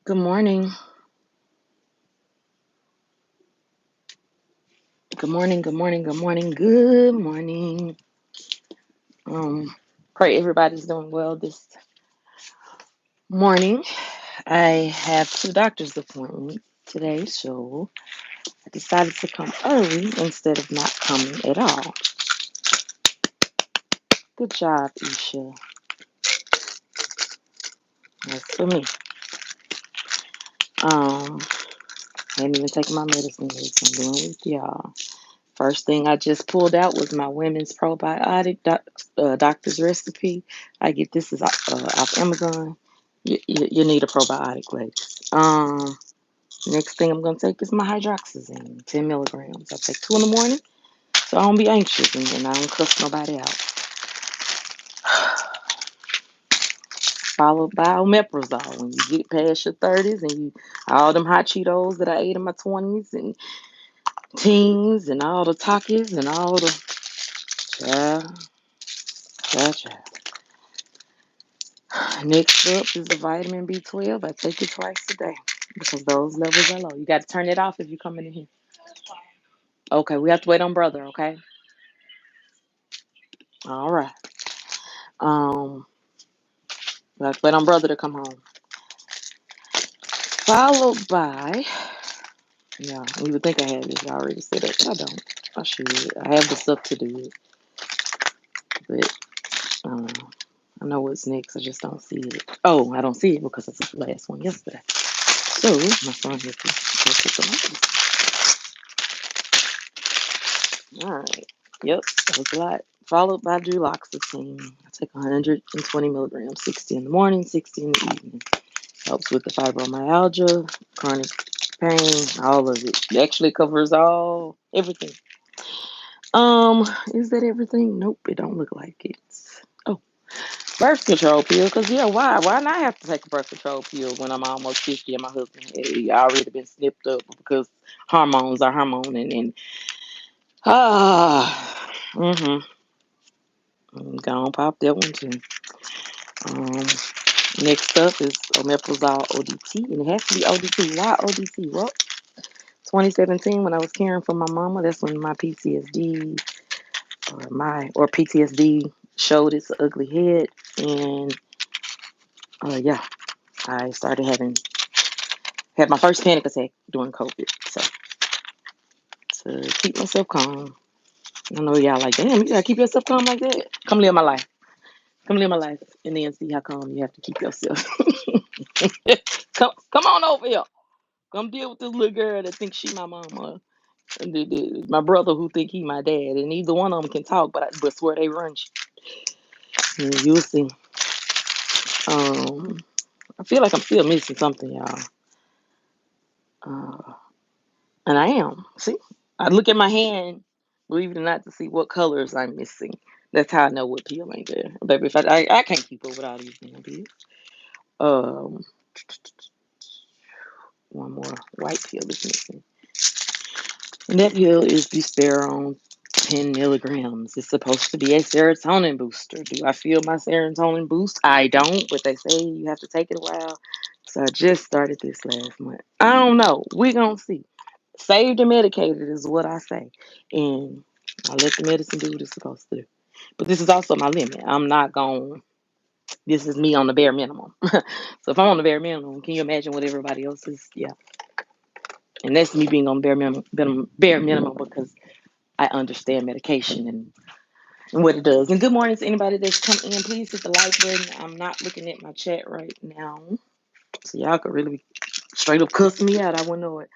Good morning. Good morning. Good morning. Good morning. Good morning. Um, Pray everybody's doing well this morning. I have two doctor's appointments today, so I decided to come early instead of not coming at all. Good job, Isha. That's for me. Um, I ain't even taking my medicine yet, so I'm doing with y'all. First thing I just pulled out was my women's probiotic doctor's recipe. I get this is off Amazon. You need a probiotic, ladies. Next thing I'm gonna take is my hydroxyzine, 10 milligrams. I take two in the morning, so I don't be anxious and I don't cuss nobody out. Followed by omeprazole. When you get past your 30s and you all them hot Cheetos that I ate in my 20s and teens and all the Takis and all the child. Next up is the vitamin B12. I take it twice a day because those levels are low. You got to turn it off if you come in here. Okay, we have to wait on brother. Okay, all right. Um, we have to wait on brother to come home. Followed by, yeah, you would think I had this already set up. I don't. I should. I have the stuff to do it, but I don't know. I know what's next. I just don't see it. Oh, I don't see it because it's the last one yesterday. So my son has to go pick them up. All right. Yep, that was a lot. Followed by duloxetine. I take 120 milligrams, 60 in the morning, 60 in the evening. Helps with the fibromyalgia, chronic pain, all of it. It actually covers everything. Is that everything? Nope, it don't look like it. Oh, birth control pill. Cause yeah, why? Why not have to take a birth control pill when I'm almost 50 and my husband had already been snipped up because hormones are hormoning and mm-hmm. Gonna pop that one too. Um, Next up is omeprazole ODT, and it has to be ODT. Why ODT? Well, 2017 when I was caring for my mama, that's when my PTSD or PTSD showed its ugly head, and yeah, I started had my first panic attack during COVID. So to keep myself calm, I know y'all like, damn, you gotta keep yourself calm like that. Come live my life. Come live my life, and then see how calm you have to keep yourself. Come on over here. Come deal with this little girl that thinks she my mama, and my brother who think he my dad, and neither one of them can talk, but swear they run. And you'll see. Um, I feel like I'm still missing something, y'all. Uh, and I am. See, I look at my hand, believe it or not, to see what colors I'm missing. That's how I know what pill ain't there, baby. If I can't keep up with all these damn pills. Um, One more white pill is missing. And that pill is Buspirone 10 milligrams. It's supposed to be a serotonin booster. Do I feel my serotonin boost? I don't, but they say you have to take it a while. So I just started this last month. I don't know. We're going to see. Saved and medicated is what I say. And I let the medicine do what it's supposed to do. But this is also my limit. I'm not going, this is me on the bare minimum. So if I'm on the bare minimum, can you imagine what everybody else is? Yeah. And that's me being on bare minimum because I understand medication and what it does. And good morning to anybody that's come in. Please hit the like button. I'm not looking at my chat right now. So y'all could really straight up cuss me out. I wouldn't know it.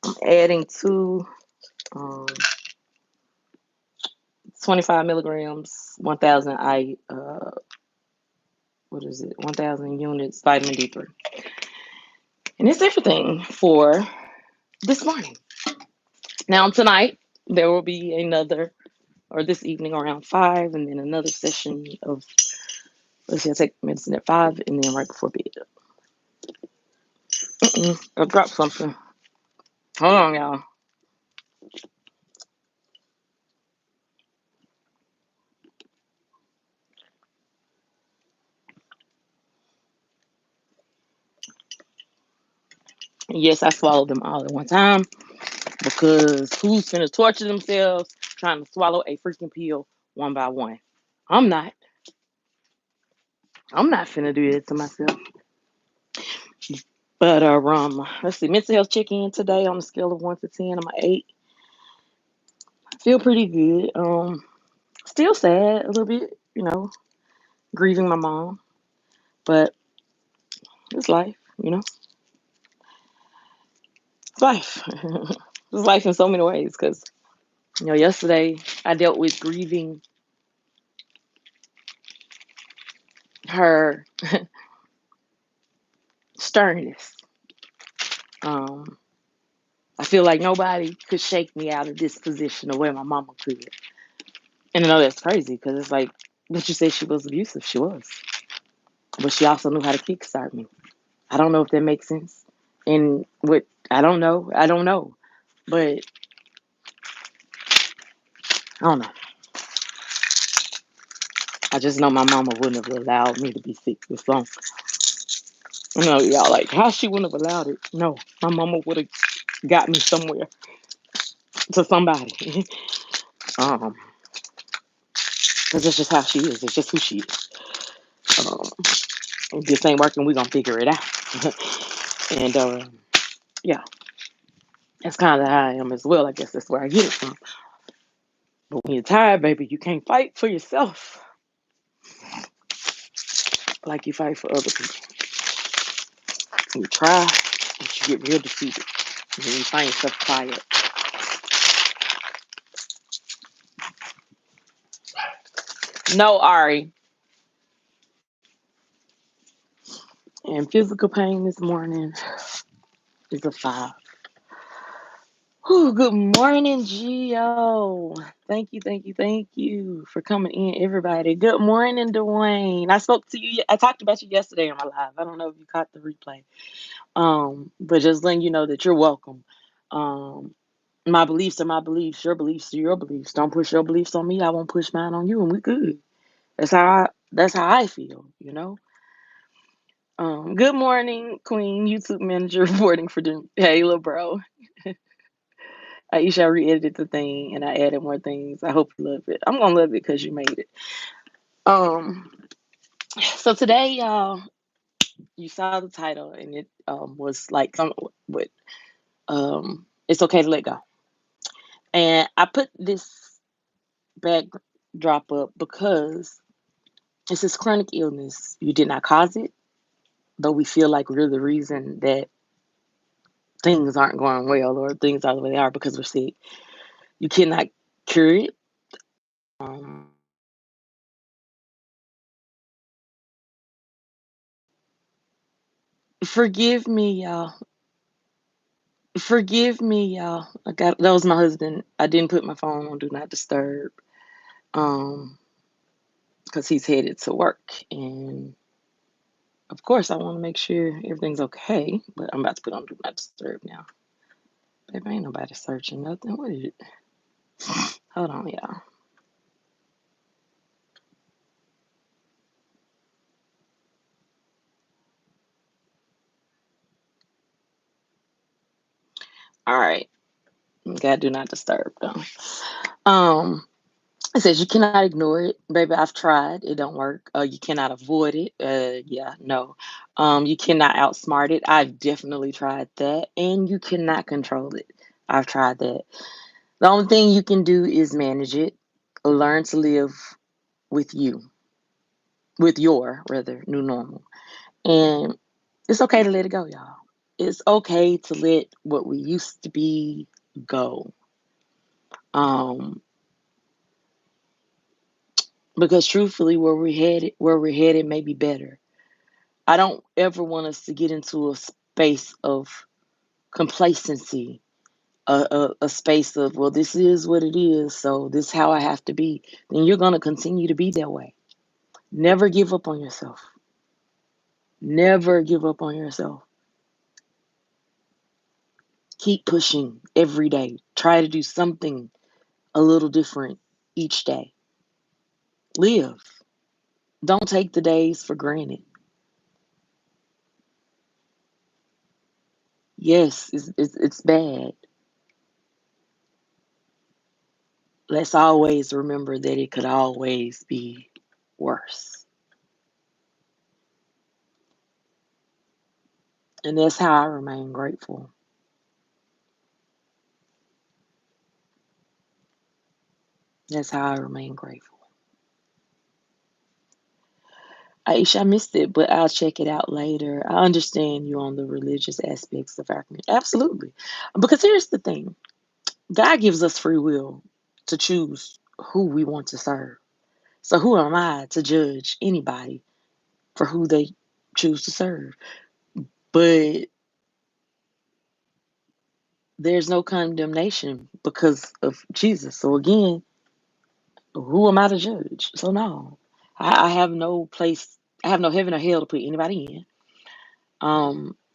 I'm adding um, 25 milligrams, 1,000 what is it? 1,000 units vitamin D3. And it's everything for this morning. Now tonight there will be another, or this evening around 5, and then another session of, let's see, I take medicine at 5 and then right before bed. I dropped something. Hold on, y'all. And yes, I swallowed them all at one time because who's finna torture themselves trying to swallow a freaking pill one by one? I'm not. I'm not finna do it to myself. But let's see. Mental health check-in today on a scale of 1 to 10. I'm an 8. I feel pretty good. Still sad a little bit, grieving my mom, but it's life. It's life. It's life in so many ways. Because yesterday I dealt with grieving her sternness. Um, I feel like nobody could shake me out of this position the way my mama could. And I know that's crazy because it's like, but you say she was abusive. She was. But she also knew how to kickstart me. I don't know if that makes sense. And what, I don't know. I don't know. But I don't know. I just know my mama wouldn't have allowed me to be sick this long. Y'all like, how she wouldn't have allowed it? No, my mama would have got me somewhere to somebody. um, because it's just how she is. It's just who she is. Um, if this ain't working, we're gonna figure it out. And yeah, that's kind of how I am as well. I guess that's where I get it from. But when you're tired, baby, you can't fight for yourself like you fight for other people. You try, but you get real defeated. And then you find yourself quiet. No, Ari. And physical pain this morning is a 5. Whew, good morning, Gio. Thank you for coming in, everybody. Good morning, Dwayne. I spoke to you. I talked about you yesterday on my live. I don't know if you caught the replay. But just letting you know that you're welcome. Um, my beliefs are my beliefs. Your beliefs are your beliefs. Don't push your beliefs on me. I won't push mine on you, and we're good. That's how I feel. Good morning, Queen. YouTube manager reporting for them. Hey, little bro. Aisha re-edited the thing, and I added more things. I hope you love it. I'm gonna love it because you made it. Um, so today, y'all, you saw the title, and it was like some what it's okay to let go. And I put this backdrop up because it's this chronic illness. You did not cause it, though we feel like we're the reason that things aren't going well or things are the way they are because we're sick. You cannot cure it. Um, forgive me, y'all. Forgive me, y'all. That was my husband. I didn't put my phone on do not disturb. Um, because he's headed to work, and of course I want to make sure everything's okay. But I'm about to put on do not disturb now. Baby, ain't nobody searching nothing. What is it? Hold on, y'all. All right. Got do not disturb though. Um, it says you cannot ignore it, baby. I've tried. It don't work. You cannot avoid it. Yeah, no. You cannot outsmart it. I've definitely tried that, and you cannot control it. I've tried that. The only thing you can do is manage it. Learn to live with with your rather new normal, and it's okay to let it go, y'all. It's okay to let what we used to be go. Um, because truthfully, where we're headed may be better. I don't ever want us to get into a space of complacency, a space of, well, this is what it is, so this is how I have to be. Then you're going to continue to be that way. Never give up on yourself. Never give up on yourself. Keep pushing every day. Try to do something a little different each day. Live. Don't take the days for granted. Yes, it's bad. Let's always remember that it could always be worse. And that's how I remain grateful. That's how I remain grateful. Aisha, I missed it, but I'll check it out later. I understand you on the religious aspects of our community. Absolutely. Because here's the thing, God gives us free will to choose who we want to serve. So who am I to judge anybody for who they choose to serve? But there's no condemnation because of Jesus. So again, who am I to judge? So no, I have no place, I have no heaven or hell to put anybody in.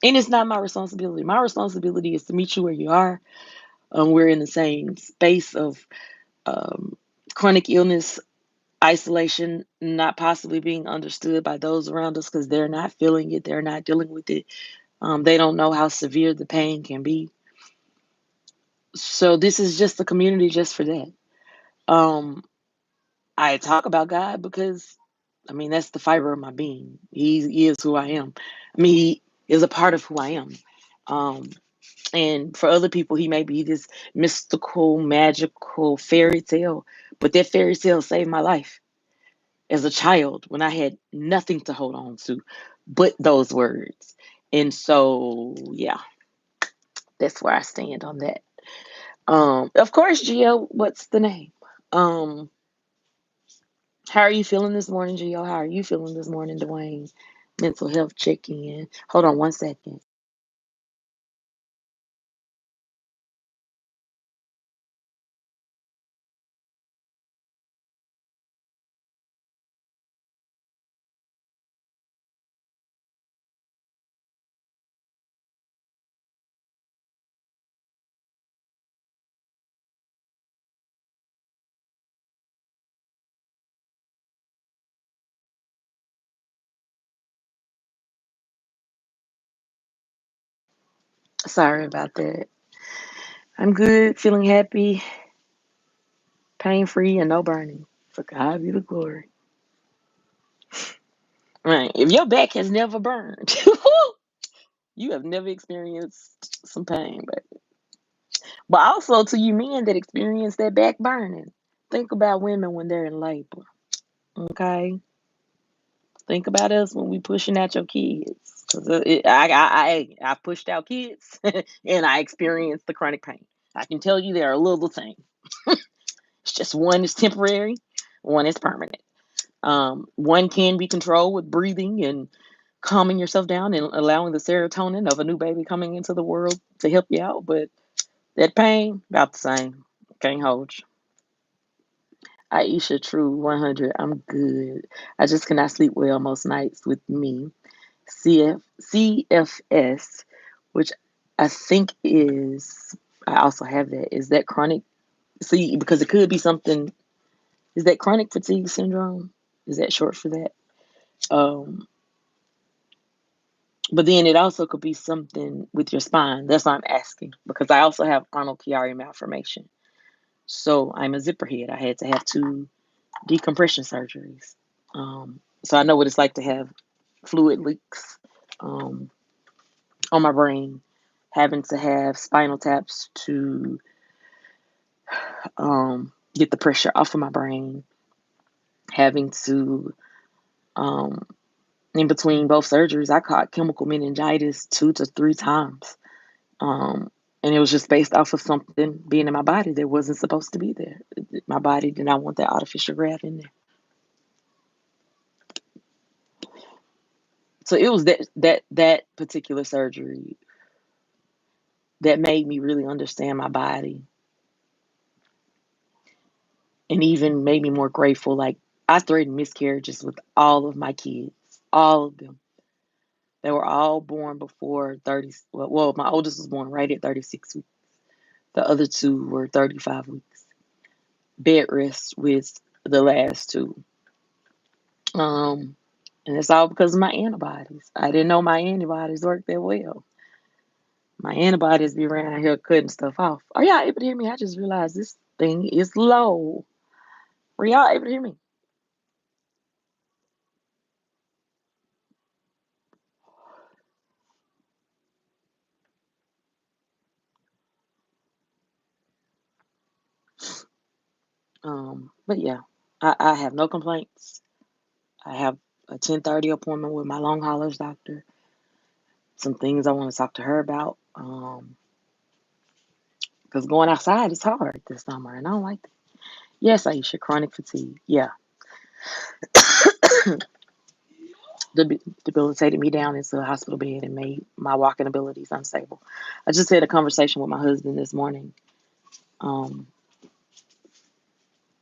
And it's not my responsibility. My responsibility is to meet you where you are. We're in the same space of um, chronic illness, isolation, not possibly being understood by those around us because they're not feeling it, they're not dealing with it. They don't know how severe the pain can be. So this is just a community just for that. Um, I talk about God because, I mean, that's the fiber of my being. He is who I am. I mean, He is a part of who I am. Um, and for other people, He may be this mystical, magical fairy tale, but that fairy tale saved my life as a child when I had nothing to hold on to but those words. And so, yeah, that's where I stand on that. Of course, Gio, what's the name? Um, how are you feeling this morning, Gio? How are you feeling this morning, Dwayne? Mental health check in. Hold on 1 second. Sorry about that. I'm good, feeling happy, pain free, and no burning. For God be the glory. Right. If your back has never burned, you have never experienced some pain, baby. But also to you men that experience that back burning, think about women when they're in labor. Okay? Think about us when we pushing out your kids. 'Cause I pushed out kids and I experienced the chronic pain. I can tell you they're a little thing. It's just one is temporary, one is permanent. One can be controlled with breathing and calming yourself down and allowing the serotonin of a new baby coming into the world to help you out. But that pain, about the same. Can't hold you. Aisha, true 100. I'm good. I just cannot sleep well most nights with me. CFS, which I think is, I also have that. Is that chronic? See, because it could be something. Is that chronic fatigue syndrome? Is that short for that? Um, but then it also could be something with your spine. That's why I'm asking because I also have Arnold Chiari malformation. So I'm a zipper head. I had to have two decompression surgeries. So I know what it's like to have fluid leaks um, on my brain, having to have spinal taps to get the pressure off of my brain, having to, um, in between both surgeries, I caught chemical meningitis 2 to 3 times. And it was just based off of something being in my body that wasn't supposed to be there. My body did not want that artificial graft in there. So it was that particular surgery that made me really understand my body and even made me more grateful. Like I threatened miscarriages with all of my kids, all of them. They were all born before 30. Well, my oldest was born right at 36 weeks. The other two were 35 weeks. Bed rest with the last two. Um, and it's all because of my antibodies. I didn't know my antibodies worked that well. My antibodies be around here cutting stuff off. Are y'all able to hear me? I just realized this thing is low. Are y'all able to hear me? But yeah, I have no complaints. I have a 10:30 appointment with my long haulers doctor. Some things I want to talk to her about. Because going outside is hard this summer, and I don't like that. Yes, Aisha, chronic fatigue. Yeah, debilitated me down into a hospital bed and made my walking abilities unstable. I just had a conversation with my husband this morning, um,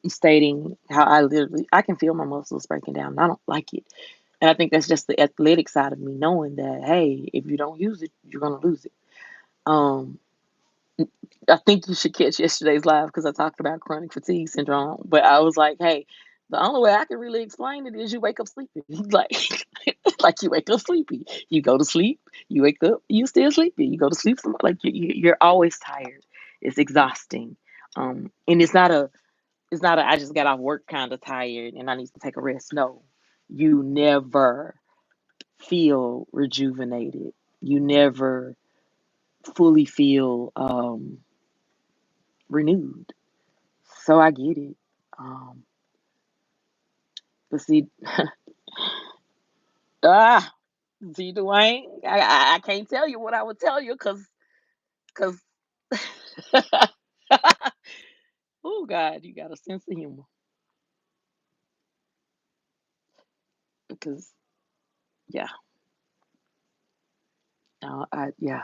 stating how I can feel my muscles breaking down. And I don't like it, and I think that's just the athletic side of me, knowing that hey, if you don't use it, you're gonna lose it. Um, I think you should catch yesterday's live because I talked about chronic fatigue syndrome. But I was like, hey, the only way I can really explain it is you wake up sleepy. like, like you wake up sleepy. You go to sleep, you wake up, you still sleepy. You go to sleep, like you're always tired. It's exhausting. And it's not a I just got off work kind of tired and I need to take a rest. No, you never feel rejuvenated. You never fully feel renewed. So I get it. Um, but see, ah, see, Dwayne, I can't tell you what I would tell you because, oh God, you got a sense of humor. Because yeah, yeah.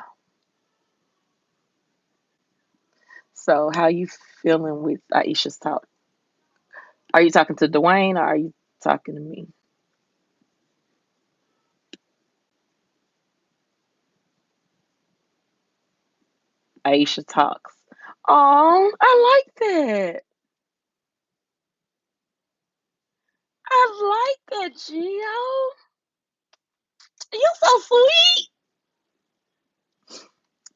So how you feeling with Aisha's talk? Are you talking to Dwayne or are you talking to me? Aisha talks. Oh, I like that. I like that, Gio. You so sweet.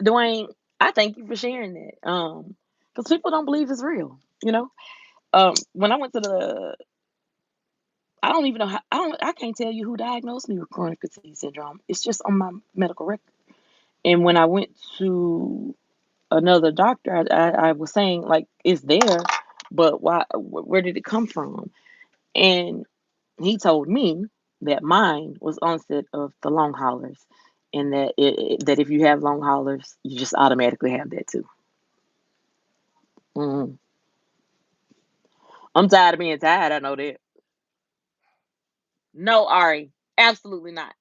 Dwayne, I thank you for sharing that. Because people don't believe it's real, you know? When I went to I don't even know how, I can't tell you who diagnosed me with chronic fatigue syndrome. It's just on my medical record. And when I went to another doctor, I was saying, like, it's there, but why, where did it come from? And he told me that mine was onset of the long haulers and that that if you have long haulers, you just automatically have that too. Mhm. I'm tired of being tired. I know that. No, Ari, absolutely not.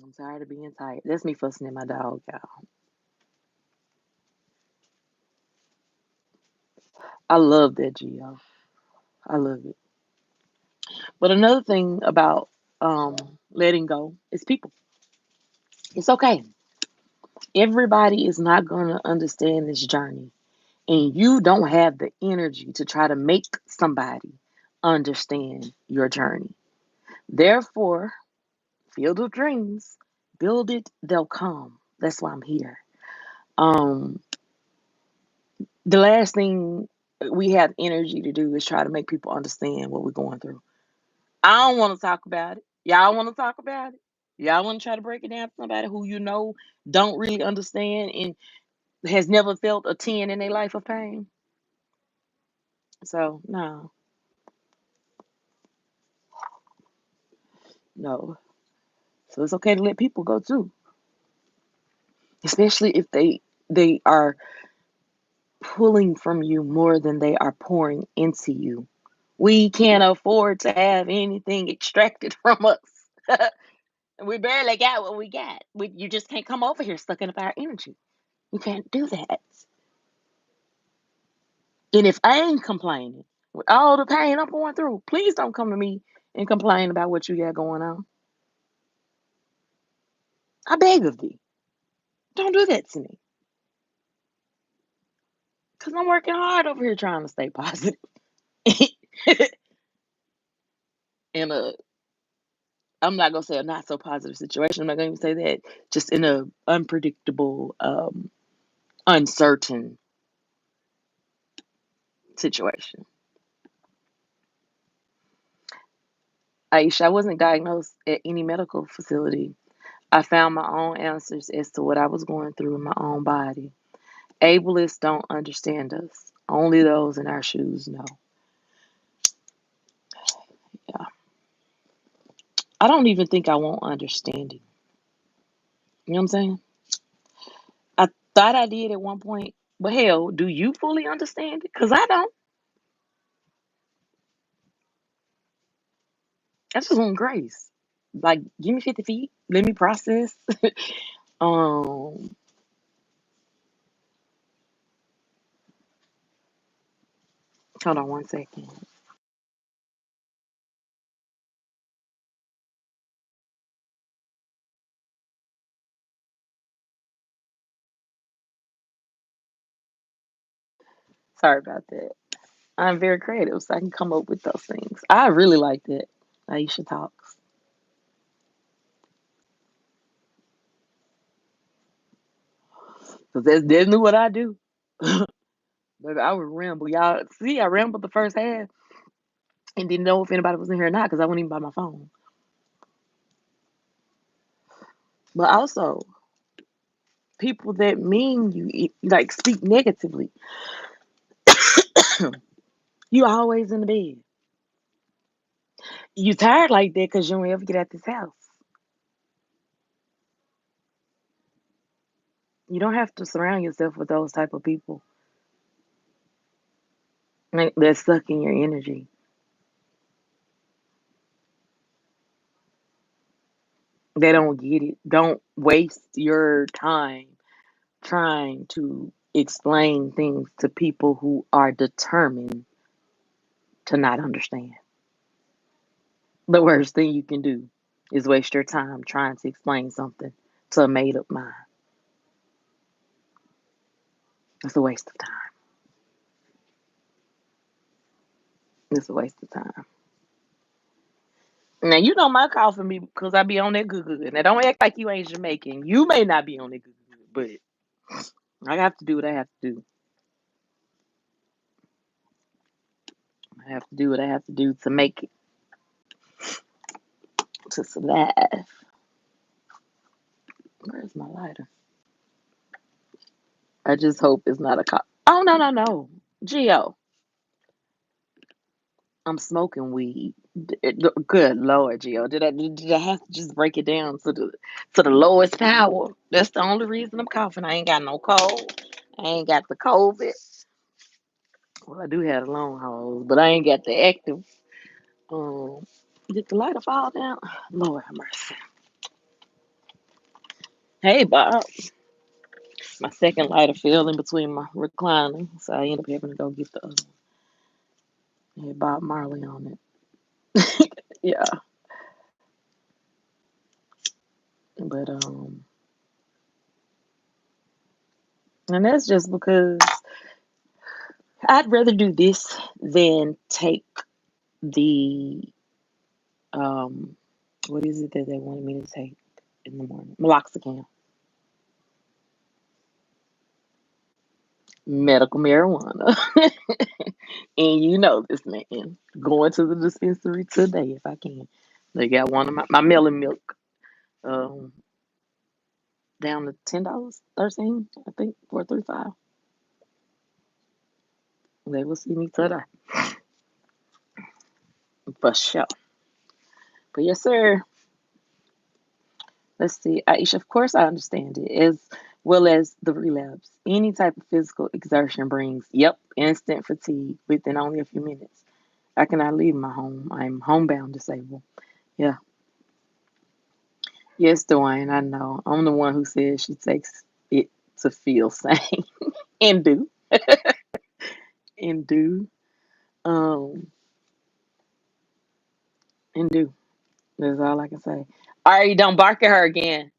I'm tired of being tired. That's me fussing at my dog, y'all. I love that, Gio. I love it. But another thing about letting go is people. It's okay. Everybody is not going to understand this journey. And you don't have the energy to try to make somebody understand your journey. Therefore, field of dreams, build it, they'll come. That's why I'm here. Um, the last thing we have energy to do is try to make people understand what we're going through. I don't want to talk about it. Y'all want to talk about it? Y'all want to try to break it down to somebody who you know don't really understand and has never felt a 10 in their life of pain? So, no, no. So it's okay to let people go too, especially if they are pulling from you more than they are pouring into you. We can't afford to have anything extracted from us. We barely got what we got. You just can't come over here sucking up our energy. You can't do that. And if I ain't complaining with all the pain I'm going through, please don't come to me and complain about what you got going on. I beg of thee. Don't do that to me. Because I'm working hard over here trying to stay positive. and I'm not gonna say a not so positive situation. I'm not gonna even say that. Just in a unpredictable, uncertain situation. Aisha, I wasn't diagnosed at any medical facility. I found my own answers as to what I was going through in my own body. Ableists don't understand us. Only those in our shoes know. Yeah. I don't even think I want understanding. You know what I'm saying? I thought I did at one point, but hell, do you fully understand it? Because I don't. I just want grace. Like, give me 50 feet. Let me process. um, Hold on 1 second. Sorry about that. I'm very creative, so I can come up with those things. I really like that. Aisha talks. Because that's new what I do. Baby, I would ramble. Y'all see, I rambled the first half and didn't know if anybody was in here or not because I wasn't even by my phone. But also, people that mean you, like speak negatively, you always in the bed. You tired like that because you don't ever get out this house. You don't have to surround yourself with those type of people like, that's sucking your energy. They don't get it. Don't waste your time trying to explain things to people who are determined to not understand. The worst thing you can do is waste your time trying to explain something to a made up mind. It's a waste of time. It's a waste of time. Now you know my call for me because I be on that good good. Now don't act like you ain't Jamaican. You may not be on that good good, but I have to do what I have to do. I have to do what I have to do to make it, to survive. Where's my lighter? I just hope it's not a cop. Oh no no no, Gio, I'm smoking weed. Good Lord, Gio, did I have to just break it down to the lowest power? That's the only reason I'm coughing. I ain't got no cold. I ain't got the COVID. Well, I do have the long hauls, but I ain't got the active. Um, did the lighter fall down? Lord have mercy. Hey, Bob. My second lighter fell in between my recliner, so I ended up having to go get the other one. It had Bob Marley on it. Yeah, but and that's just because I'd rather do this than take the um, what is it that they wanted me to take in the morning? Meloxicam, medical marijuana, and you know this man going to the dispensary today if I can. They got one of my melon milk um down to $10, 13, I think 4.35. They will see me today for sure. But yes, sir. Let's see, Aisha, of course I understand it, as well as the relapse. Any type of physical exertion brings, yep, instant fatigue within only a few minutes. I cannot leave my home. I'm homebound disabled. Yeah. Yes, Dwayne, I know. I'm the one who says she takes it to feel sane. And do. And do. Um, and do. That's all I can say. All right, don't bark at her again.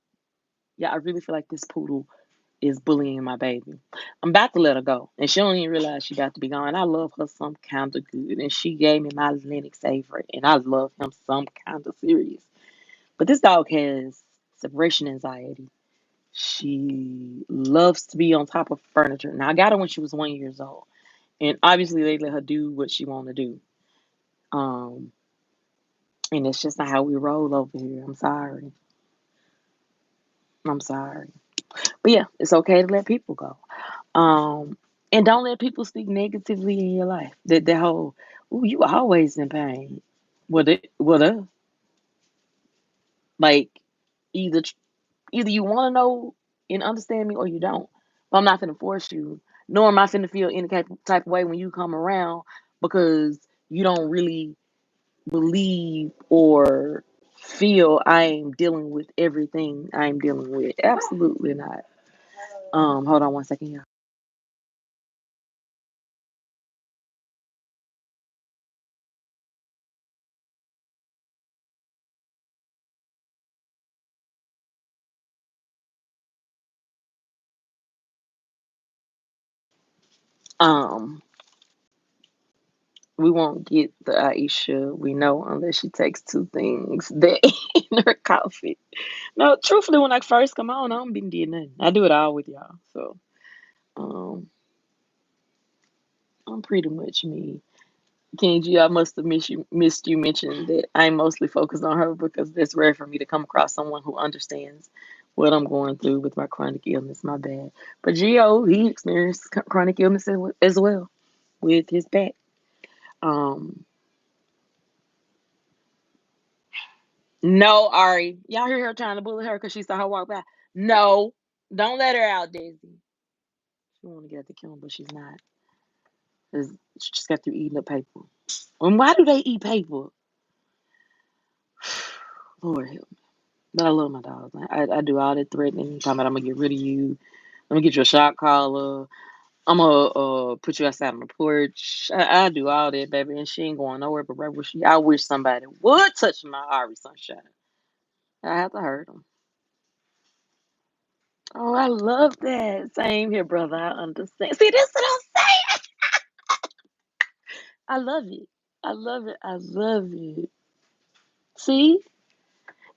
Yeah, I really feel like this poodle is bullying my baby. I'm about to let her go. And she don't even realize she about to be gone. I love her some kind of good. And she gave me my Linux favorite. And I love him some kind of serious. But this dog has separation anxiety. She loves to be on top of furniture. Now I got her when she was 1 year old, and obviously they let her do what she want to do. Um, and it's just not how we roll over here. I'm sorry. I'm sorry. But yeah, it's okay to let people go. Um, and don't let people speak negatively in your life. That whole, ooh, you always in pain. What like either either you want to know and understand me or you don't. But I'm not gonna force you, nor am I finna feel any type of way when you come around because you don't really believe or feel I am dealing with everything I'm dealing with. Absolutely not. Hold on one second, y'all. Um, we won't get the Aisha we know unless she takes two things that in her coffee. No, truthfully, when I first come on, I don't been doing nothing. I do it all with y'all. So um I'm pretty much me. Kenji, I must have missed you mentioning that I'm mostly focused on her because it's rare for me to come across someone who understands what I'm going through with my chronic illness. My bad. But Gio, he experienced chronic illness as well with his back. Um, no, Ari, y'all hear her trying to bully her because she saw her walk by. No, don't let her out, Daisy. She want to get at the killing, but she's not. 'Cause she just got through eating the paper. And why do they eat paper? Lord help me. But I love my dogs. I do all that threatening. Talking about I'm gonna get rid of you. I'm gonna get you a shot collar. I'm gonna put you outside on the porch. I do all that, baby, and she ain't going nowhere. But right where she, I wish somebody would touch my Ari Sunshine. I have to hurt them. Oh, I love that. Same here, brother. I understand. See, this is what I'm saying. I love it. I love it. I love it. See?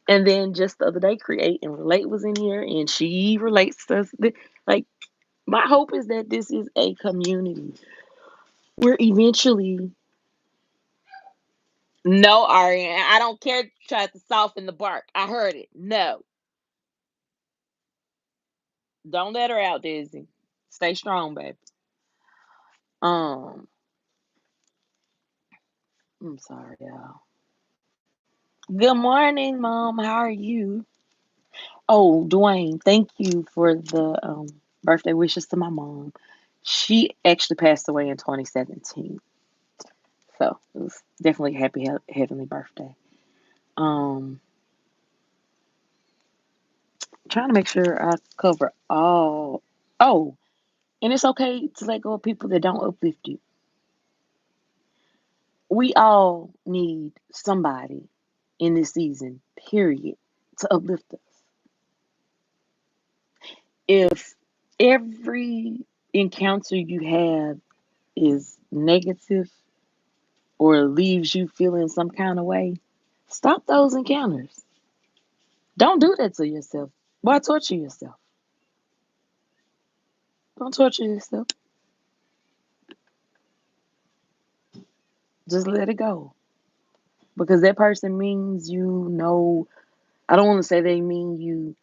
And then just the other day, Create and Relate was in here, and she relates to us. Like, my hope is that this is a community where eventually, no, Ari, I don't care. Try to soften the bark. I heard it. No, don't let her out, Dizzy. Stay strong, baby. Um, I'm sorry, y'all. Good morning, Mom. How are you? Oh, Dwayne, thank you for the birthday wishes to my mom. She actually passed away in 2017. So it was definitely a happy heavenly birthday. Um, trying to make sure I cover all. Oh, and it's okay to let go of people that don't uplift you. We all need somebody in this season, period, to uplift us. If every encounter you have is negative or leaves you feeling some kind of way, stop those encounters. Don't do that to yourself. Why torture yourself? Don't torture yourself. Just let it go. Because that person means you know, I don't want to say they mean you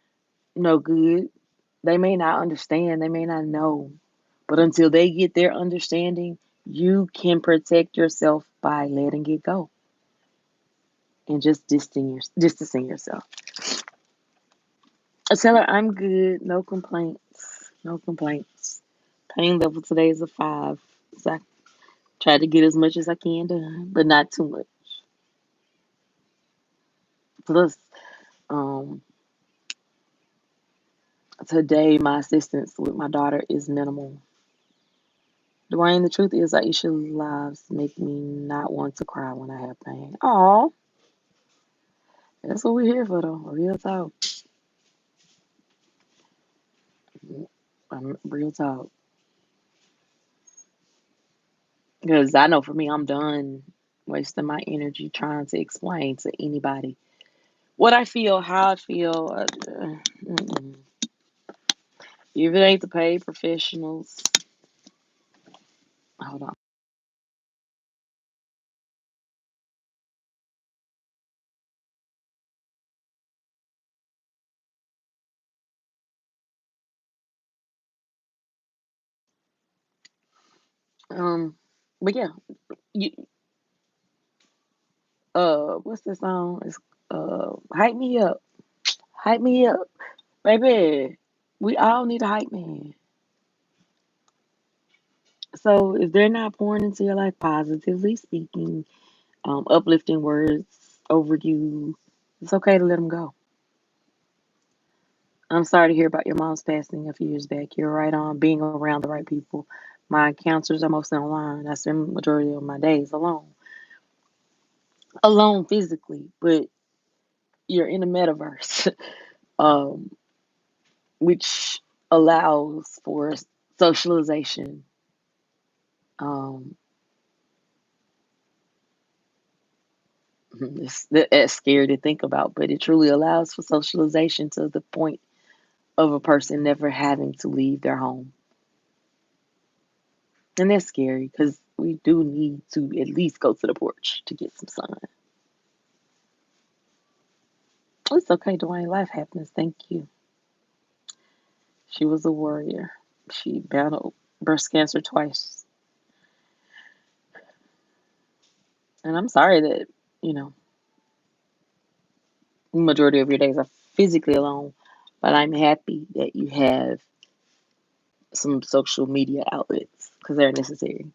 no good. They may not understand, they may not know. But until they get their understanding, you can protect yourself by letting it go and just distancing yourself. I tell her I'm good, no complaints, no complaints. Pain level today is a 5. So I try to get as much as I can done, but not too much. Plus, um, today my assistance with my daughter is minimal. Dwayne, the truth is Aisha's lives make me not want to cry when I have pain. Aw, that's what we're here for though. Real talk. Real talk. Because I know for me, I'm done wasting my energy trying to explain to anybody what I feel, how I feel. If it ain't the paid professionals, hold on. But yeah, you, what's the song? It's hype me up, hype me up, baby. We all need a hype man. So if they're not pouring into your life positively speaking, uplifting words over you, it's okay to let them go. I'm sorry to hear about your mom's passing a few years back. You're right on being around the right people. My counselors are mostly online. I spend the majority of my days alone physically, but you're in a metaverse, um, which allows for socialization. Um, it's scary to think about, but it truly allows for socialization to the point of a person never having to leave their home. And that's scary because we do need to at least go to the porch to get some sun. It's okay, Dwayne. Life happens. Thank you. She was a warrior. She battled breast cancer twice. And I'm sorry that, you know, the majority of your days are physically alone, but I'm happy that you have some social media outlets because they're necessary.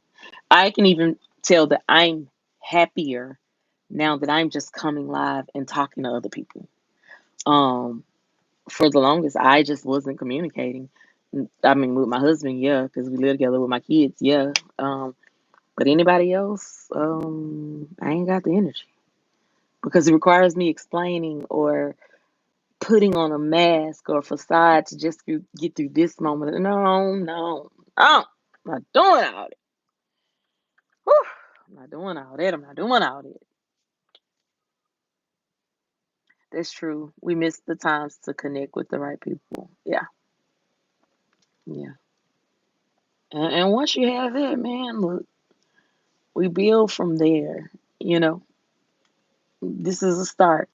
I can even tell that I'm happier now that I'm just coming live and talking to other people. Um, for the longest, I just wasn't communicating. I mean, with my husband, yeah, because we live together with my kids, yeah. But anybody else, I ain't got the energy because it requires me explaining or putting on a mask or facade to just get through this moment. No, no, I'm not doing all that. Whew, I'm not doing all that. I'm not doing all that. That's true. We miss the times to connect with the right people. Yeah, yeah. And once you have that, man, look, we build from there. You know, this is a start.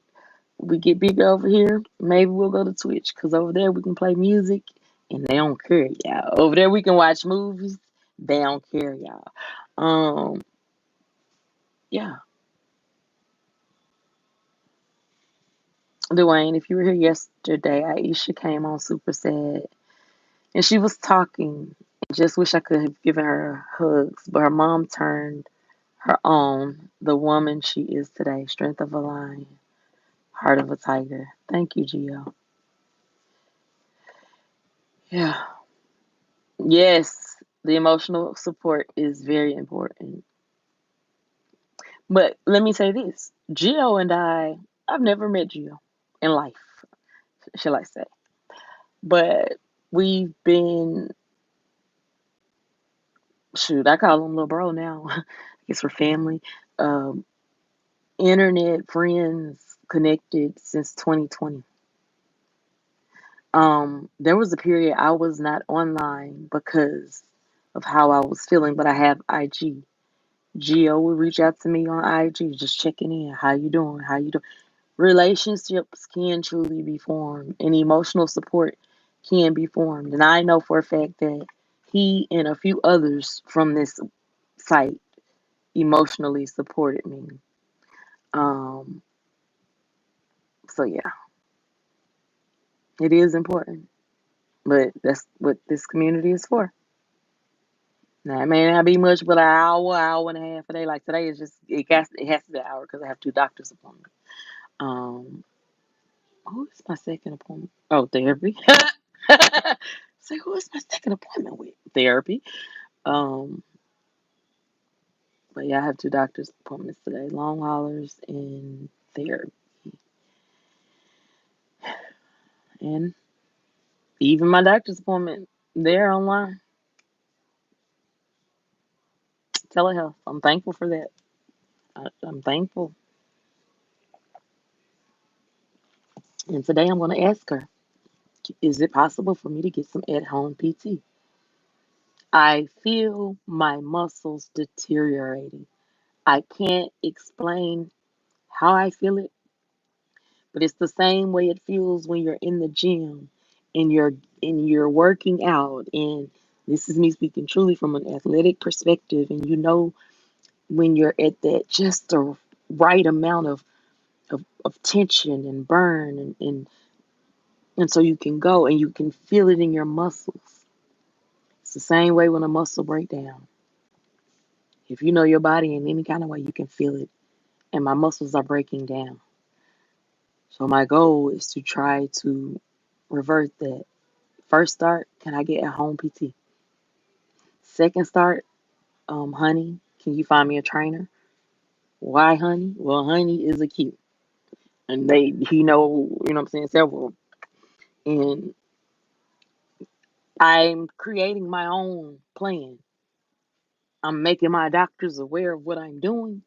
We get bigger over here, maybe we'll go to Twitch because over there we can play music and they don't care, y'all. Over there we can watch movies, they don't care, y'all. Um, yeah. Dwayne, if you were here yesterday, Aisha came on super sad and she was talking. Just wish I could have given her hugs, but her mom turned her on the woman she is today. Strength of a lion, heart of a tiger. Thank you, Gio. Yeah. Yes, the emotional support is very important. But let me say this, Gio and I've never met Gio in life, shall I say. But we've been, shoot, I call him little bro now. I guess we're family. Um, internet friends connected since 2020. There was a period I was not online because of how I was feeling, but I have IG. Gio would reach out to me on IG, just checking in. How you doing? How you doing? Relationships can truly be formed and emotional support can be formed. And I know for a fact that he and a few others from this site emotionally supported me. Um, so yeah, it is important. But that's what this community is for. Now it may not be much, but an hour, hour and a half a day. Like today is just it has to be an hour because I have two doctor's appointments. Um, who is my second appointment? Oh, therapy. Say who is my second appointment with? Therapy. Um, but yeah, I have two doctor's appointments today. Long haulers and therapy. And even my doctor's appointment, they're online. Telehealth. I'm thankful for that. I'm thankful. And today I'm going to ask her, is it possible for me to get some at-home PT? I feel my muscles deteriorating. I can't explain how I feel it, but it's the same way it feels when you're in the gym and you're working out. And this is me speaking truly from an athletic perspective. And when you're at that just the right amount of tension and burn and so you can go and you can feel it in your muscles. It's the same way when a muscle breakdown. If you know your body in any kind of way, you can feel it. And my muscles are breaking down. So my goal is to try to revert that. First start, can I get a home PT? Second start, honey, can you find me a trainer? Why honey? Well, honey is a cute. And you know what I'm saying, several. And I'm creating my own plan. I'm making my doctors aware of what I'm doing,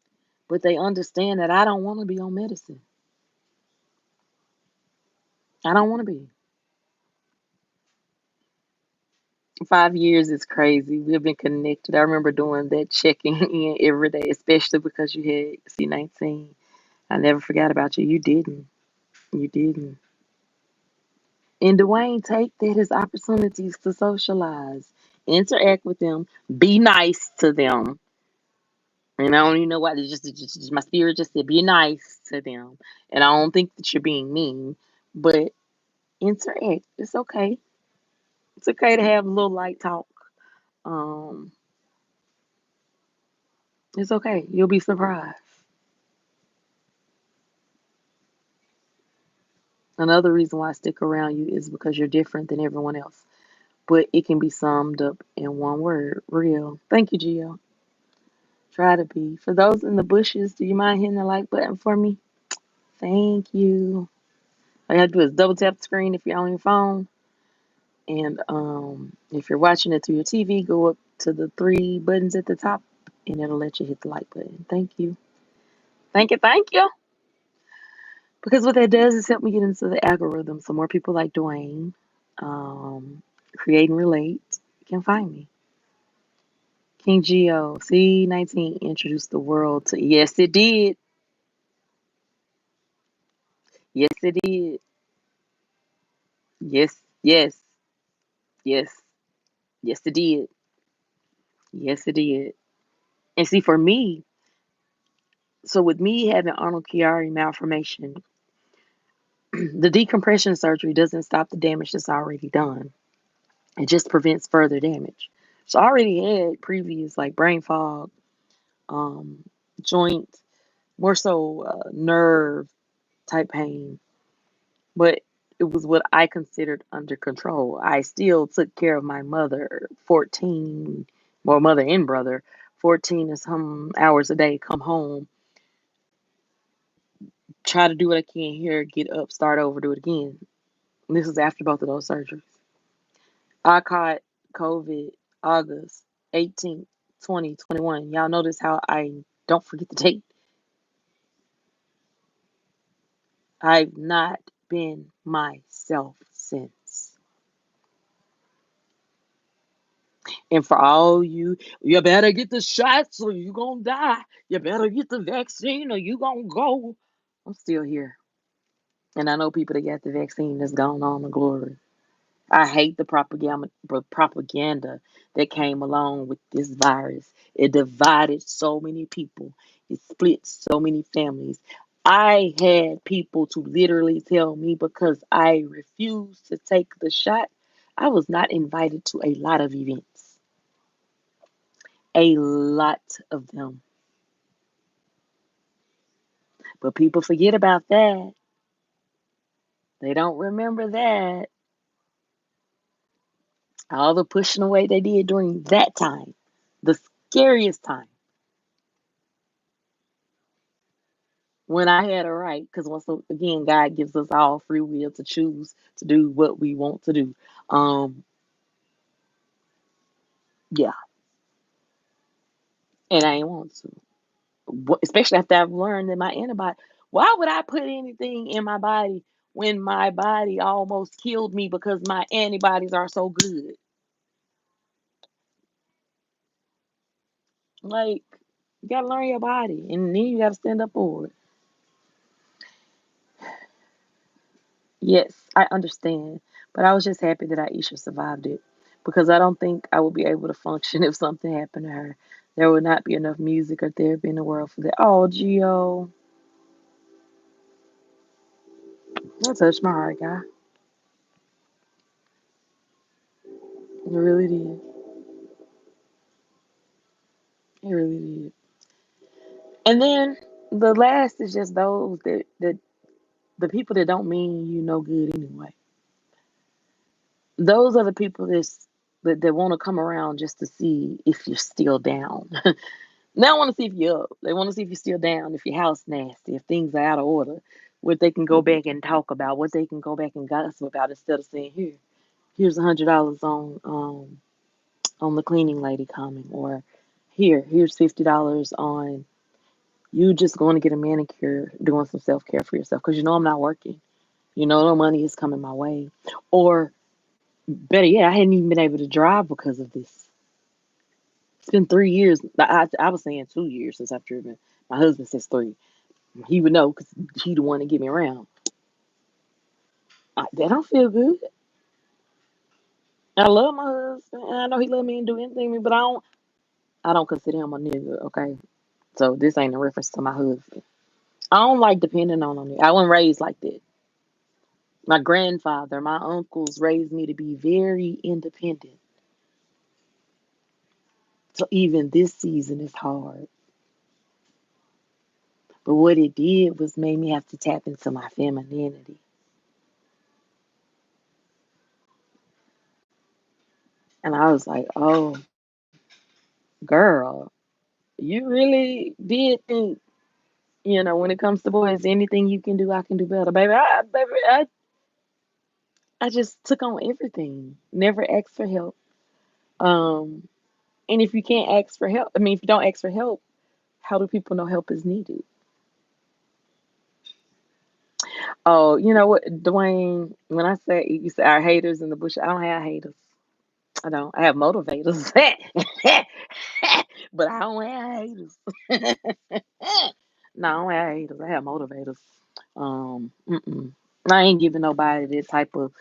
but they understand that I don't want to be on medicine. I don't want to be. 5 years is crazy. We've been connected. I remember doing that checking in every day, especially because you had C-19. I never forgot about you. You didn't. You didn't. And Dwayne, take that as opportunities to socialize, interact with them, be nice to them. And I don't even know why. It's just my spirit just said, be nice to them. And I don't think that you're being mean, but interact. It's okay. It's okay to have a little light talk. Um, it's okay. You'll be surprised. Another reason why I stick around you is because you're different than everyone else. But it can be summed up in one word, real. Thank you, Gio. Try to be. For those in the bushes, do you mind hitting the like button for me? Thank you. All you have to do is double tap the screen if you're on your phone. And if you're watching it through your TV, go up to the three buttons at the top and it'll let you hit the like button. Thank you. Thank you. Thank you. Because what that does is help me get into the algorithm so more people like Dwayne, um, create and relate, can find me. King Geo, C-19 introduced the world to, yes, it did. Yes, it did. Yes, yes, yes, yes, it did. Yes, it did. And see, for me, so with me having Arnold Chiari malformation, the decompression surgery doesn't stop the damage that's already done. It just prevents further damage. So I already had previous like brain fog, um, joint, more so nerve type pain, but it was what I considered under control. I still took care of my mother, 14, well, mother and brother, 14 and some hours a day, come home, try to do what I can here, get up, start over, do it again. And this was after both of those surgeries. I caught COVID August 18th, 2021. Y'all notice how I don't forget the date. I've not been myself since. And for all you better get the shots or you gonna die. You better get the vaccine or you gonna go. I'm still here. And I know people that got the vaccine that's gone on to glory. I hate the propaganda that came along with this virus. It divided so many people. It split so many families. I had people to literally tell me because I refused to take the shot, I was not invited to a lot of events. A lot of them. But people forget about that. They don't remember that. All the pushing away they did during that time. The scariest time. When I had a right, because once again, God gives us all free will to choose to do what we want to do. Um, yeah, and I ain't want to, especially after I've learned that my antibody. Why would I put anything in my body when my body almost killed me because my antibodies are so good. Like, you gotta learn your body, and then you gotta stand up for it. Yes, I understand, but I was just happy that Aisha survived it because I don't think I would be able to function if something happened to her. There would not be enough music or therapy in the world for that. Oh, Gio, that touched my heart, guy. It really did. It really did. And then the last is just those that the people that don't mean you no good anyway. Those are the people that want to come around just to see if you're still down. They don't want to see if you're up. They want to see if you're still down, if your house nasty, if things are out of order, what they can go back and talk about, what they can go back and gossip about instead of saying, here's $100 on the cleaning lady coming, or here's $50 on you just going to get a manicure, doing some self care for yourself because you know I'm not working. You know no money is coming my way, or better yet, I hadn't even been able to drive because of this. It's been 3 years. I was saying 2 years since I've driven. My husband says three. He would know because he the one to get me around. That don't feel good. I love my husband, and I know he love me and do anything to me, but I don't consider him a nigga. Okay, so this ain't a reference to my husband. I don't like depending on him. I wasn't raised like that. My grandfather, my uncles raised me to be very independent. So even this season is hard. But what it did was made me have to tap into my femininity. And I was like, oh, girl, you really did think, when it comes to boys, anything you can do, I can do better. I just took on everything. Never asked for help. Um, and if you can't ask for help, I mean, if you don't ask for help, how do people know help is needed? Oh, you know what, Dwayne, when I say you say our haters in the bush, I don't have haters. I don't. I have motivators. But I don't have haters. No, I don't have haters. I have motivators. Mm-mm. I ain't giving nobody this type of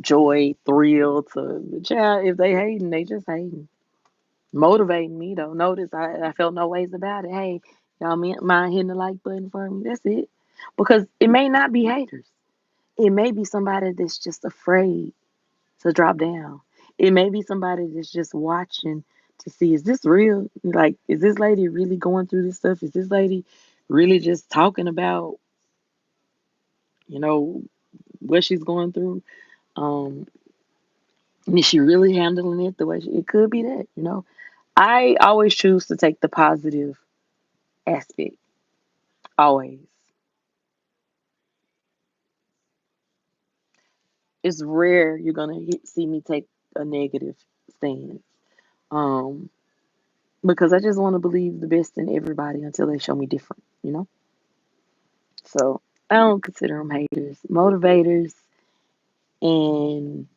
joy, thrill to child. If they hating, they just hating. Motivating me though. Notice I felt no ways about it. Hey, y'all mind hitting the like button for me? That's it. Because it may not be haters. It may be somebody that's just afraid to drop down. It may be somebody that's just watching to see, is this real? Like, is this lady really going through this stuff? Is this lady really just talking about, you know, what she's going through? Um, and is she really handling it the way it could be that? I always choose to take the positive aspect. Always. It's rare you're gonna see me take a negative stance. Um, because I just want to believe the best in everybody until they show me different. So I don't consider them haters, motivators, and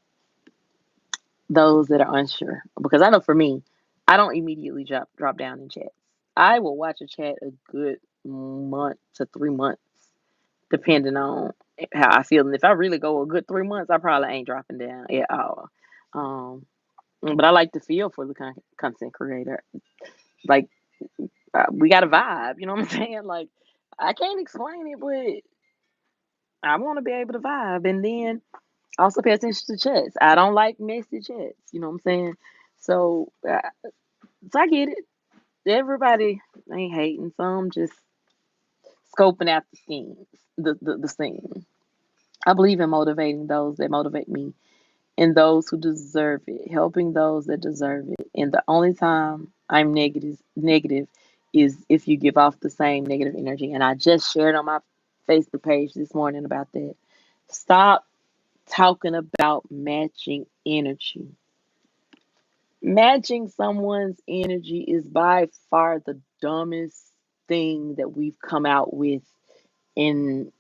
those that are unsure. Because I know for me, I don't immediately drop down in chats. I will watch a chat a good month to 3 months, depending on how I feel. And if I really go a good 3 months, I probably ain't dropping down at all. Um, but I like to feel for the content creator. Like, we got a vibe, you know what I'm saying? Like, I can't explain it, but I want to be able to vibe. And then also pay attention to chats. I don't like messy chats, you know what I'm saying? So I get it. Everybody ain't hating, some just scoping out the scenes, the scene. I believe in motivating those that motivate me and those who deserve it, helping those that deserve it. And the only time I'm negative is if you give off the same negative energy. And I just shared on my Facebook page this morning about that. Stop talking about matching energy. Matching someone's energy is by far the dumbest thing that we've come out with in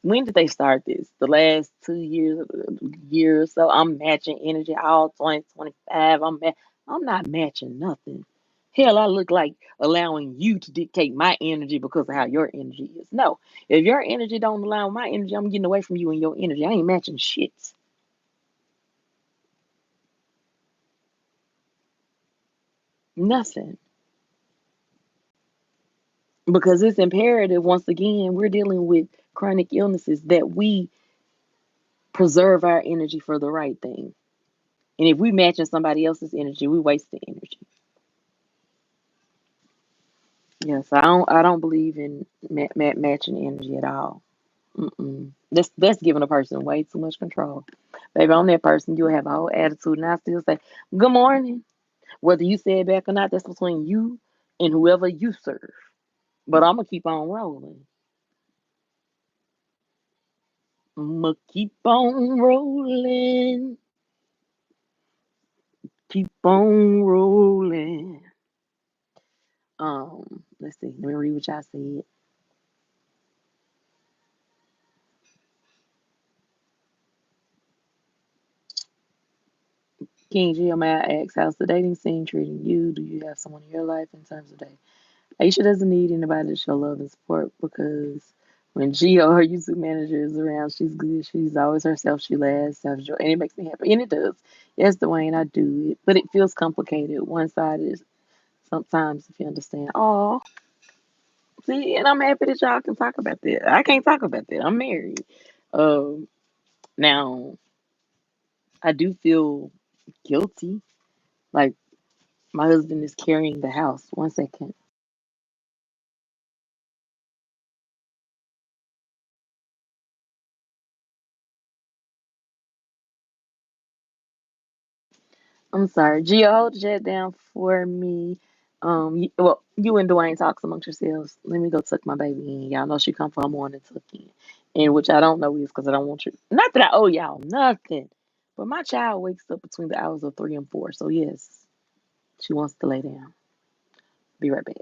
When did they start this? The last 2 years, year or so. I'm matching energy all 2025. I'm not matching nothing. Hell, I look like allowing you to dictate my energy because of how your energy is. No, if your energy don't allow my energy, I'm getting away from you and your energy. I ain't matching shit. Nothing. Because it's imperative, once again, we're dealing with chronic illnesses that we preserve our energy for the right thing. And if we matching somebody else's energy, we waste the energy. Yes, I don't believe in matching energy at all. Mm-mm. That's giving a person way too much control. Baby, on that person, you'll have a whole attitude, and I still say good morning, whether you say it back or not. That's between you and whoever you serve. But I'm gonna keep on rolling. I'm gonna keep on rolling, keep on rolling. Let's see. Let me read what y'all said. King Jeremiah asks, how's the dating scene treating you? Do you have someone in your life in terms of dating? Aisha doesn't need anybody to show love and support because when Gio, her YouTube manager, is around, she's good. She's always herself. She laughs, has joy, and it makes me happy. And it does. Yes, Dwayne, I do it. But it feels complicated. One side is sometimes, if you understand. Oh, see, and I'm happy that y'all can talk about that. I can't talk about that. I'm married. Um, Now, I do feel guilty. Like, my husband is carrying the house. One second. I'm sorry. Gia, hold the chat down for me. Well, you and Dwayne talks amongst yourselves. Let me go tuck my baby in. Y'all know she come for her morning tuck in. And which I don't know is because I don't want you. Not that I owe y'all nothing. But my child wakes up between the hours of 3 and 4. So yes, she wants to lay down. Be right back.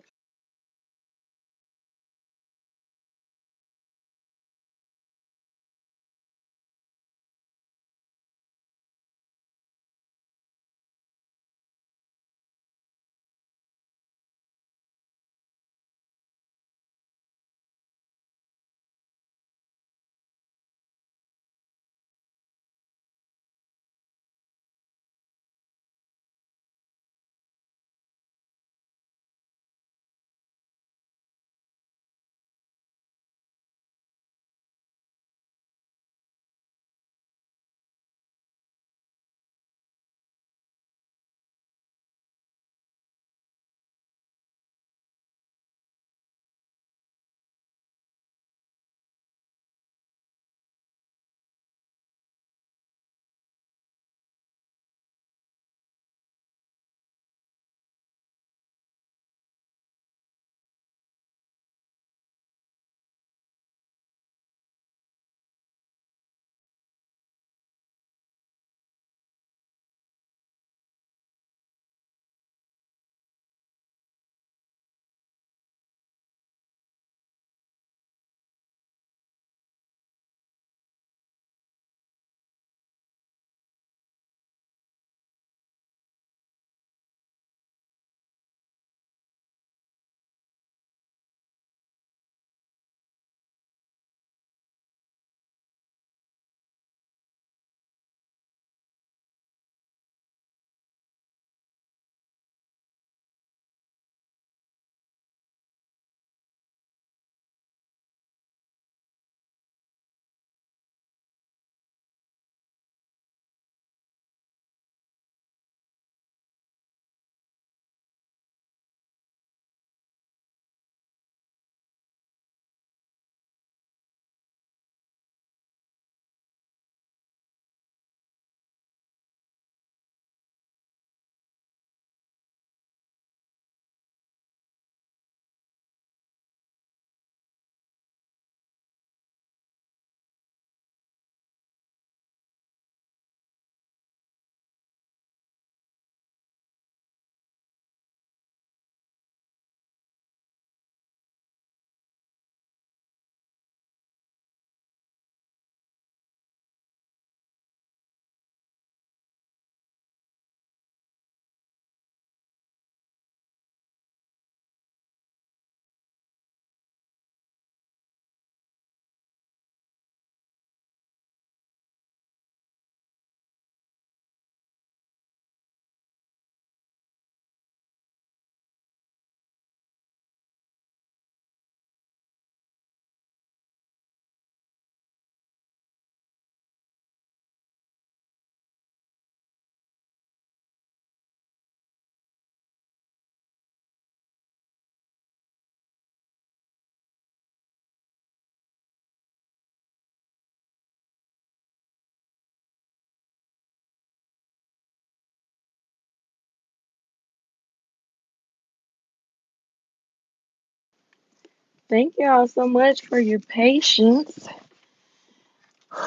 Thank y'all so much for your patience.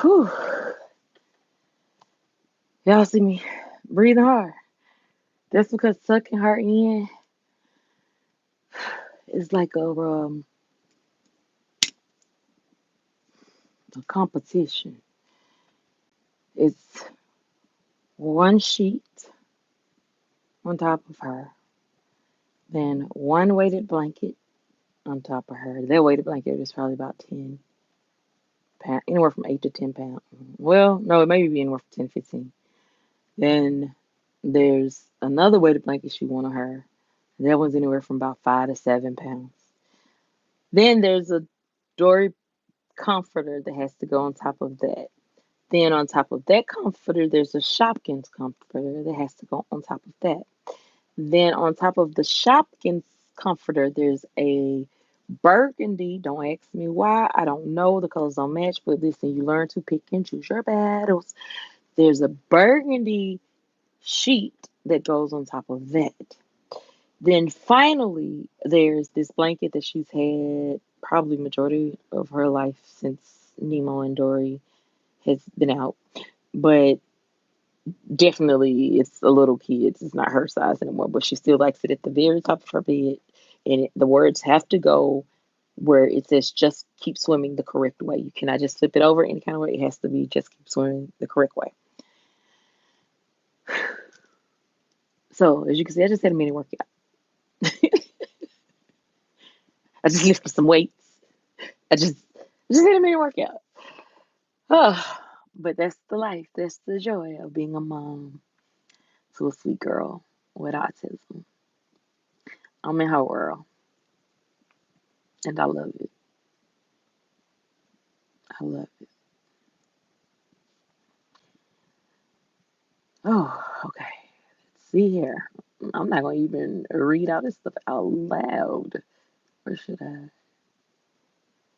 Whew. Y'all see me breathing hard. That's because sucking her in is like a competition. It's one sheet on top of her, then one weighted blanket on top of her. That weighted blanket is probably about 10 pounds, anywhere from 8 to 10 pounds. Well, no, it may be anywhere from 10 to 15. Then there's another weighted blanket she won on her. That one's anywhere from about 5 to 7 pounds. Then there's a Dory comforter that has to go on top of that. Then on top of that comforter, there's a Shopkins comforter that has to go on top of that. Then on top of the Shopkins comforter, there's a burgundy. Don't ask me why. I don't know. The colors don't match, but listen, you learn to pick and choose your battles. There's a burgundy sheet that goes on top of that. Then finally, there's this blanket that she's had probably majority of her life since Nemo and Dory has been out. But definitely, it's a little kid. It's not her size anymore, but she still likes it at the very top of her bed. And the words have to go where it says just keep swimming the correct way. You cannot just flip it over any kind of way. It has to be just keep swimming the correct way. So, as you can see, I just had a mini workout. I just lifted some weights. I just had a mini workout. Oh, but that's the life. That's the joy of being a mom to a sweet girl with autism. I'm in her world, and I love it. I love it. Oh, okay. Let's see here. I'm not going to even read all this stuff out loud. Or should I?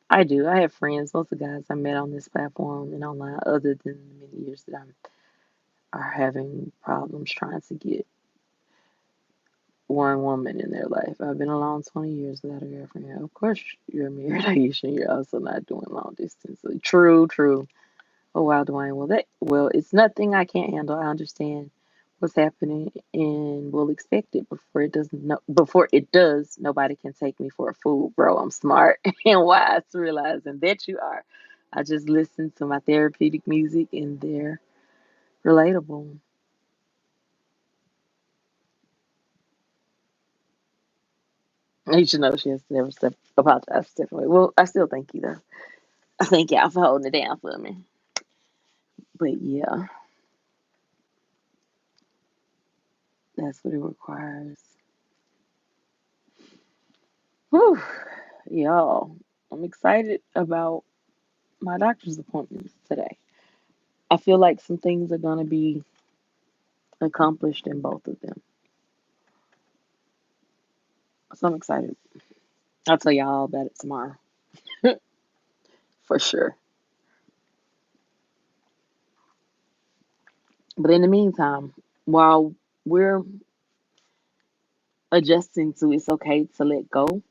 I do. I have friends, most of the guys I met on this platform and online, other than the many years that are having problems trying to get one woman in their life. I've been alone 20 years without a girlfriend. Of course, you're married, Aisha, and you're also not doing long distance. So, true, true. Oh wow, Dwayne. Well, it's nothing I can't handle. I understand what's happening and will expect it before it does. No, before it does, nobody can take me for a fool, bro. I'm smart and wise, realizing that you are. I just listen to my therapeutic music, and they're relatable. You should know she has never apologized, Stephanie. Well, I still thank you though. I thank y'all for holding it down for me. But yeah, that's what it requires. Whew, y'all. I'm excited about my doctor's appointments today. I feel like some things are going to be accomplished in both of them. So I'm excited. I'll tell y'all about it tomorrow for sure. But in the meantime, while we're adjusting to it's okay to let go,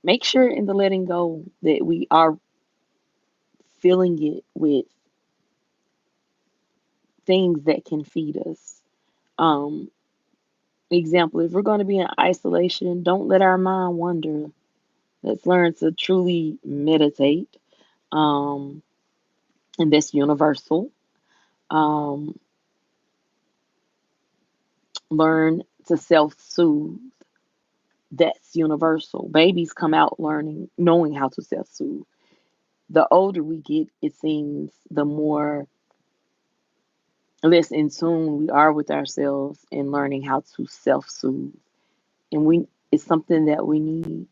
make sure in the letting go that we are filling it with things that can feed us. Um, Example, if we're going to be in isolation, don't let our mind wander. Let's learn to truly meditate. Um, and that's universal. Um, Learn to self soothe. That's universal. Babies come out learning, knowing how to self soothe. The older we get, it seems the more less in tune we are with ourselves and learning how to self soothe. And it's something that we need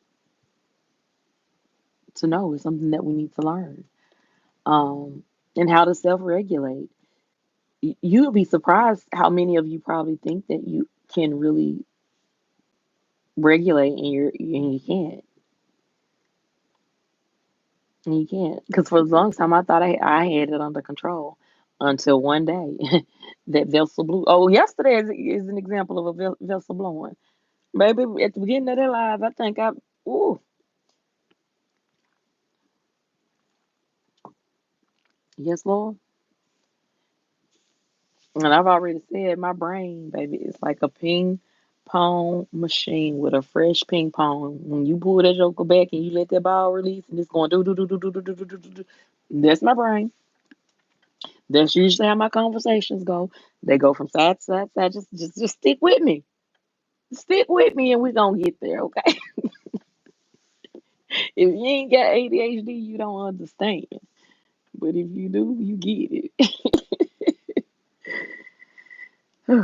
to know. It's something that we need to learn. And how to self regulate. You'd be surprised how many of you probably think that you can really regulate and you can't. And you can't. Because for the longest time, I thought I had it under control until one day that vessel blew. Oh, yesterday is an example of a vessel blowing. Maybe at the beginning of their lives, I think ooh. Yes, Lord. And I've already said my brain, baby, is like a ping pong machine with a fresh ping pong. When you pull that joker back and you let that ball release and it's going do do do do do do do do do do, do. That's my brain. That's usually how my conversations go. They go from side to side to side. Just stick with me. Stick with me and we're gonna get there, okay? If you ain't got ADHD, you don't understand. But if you do, you get it.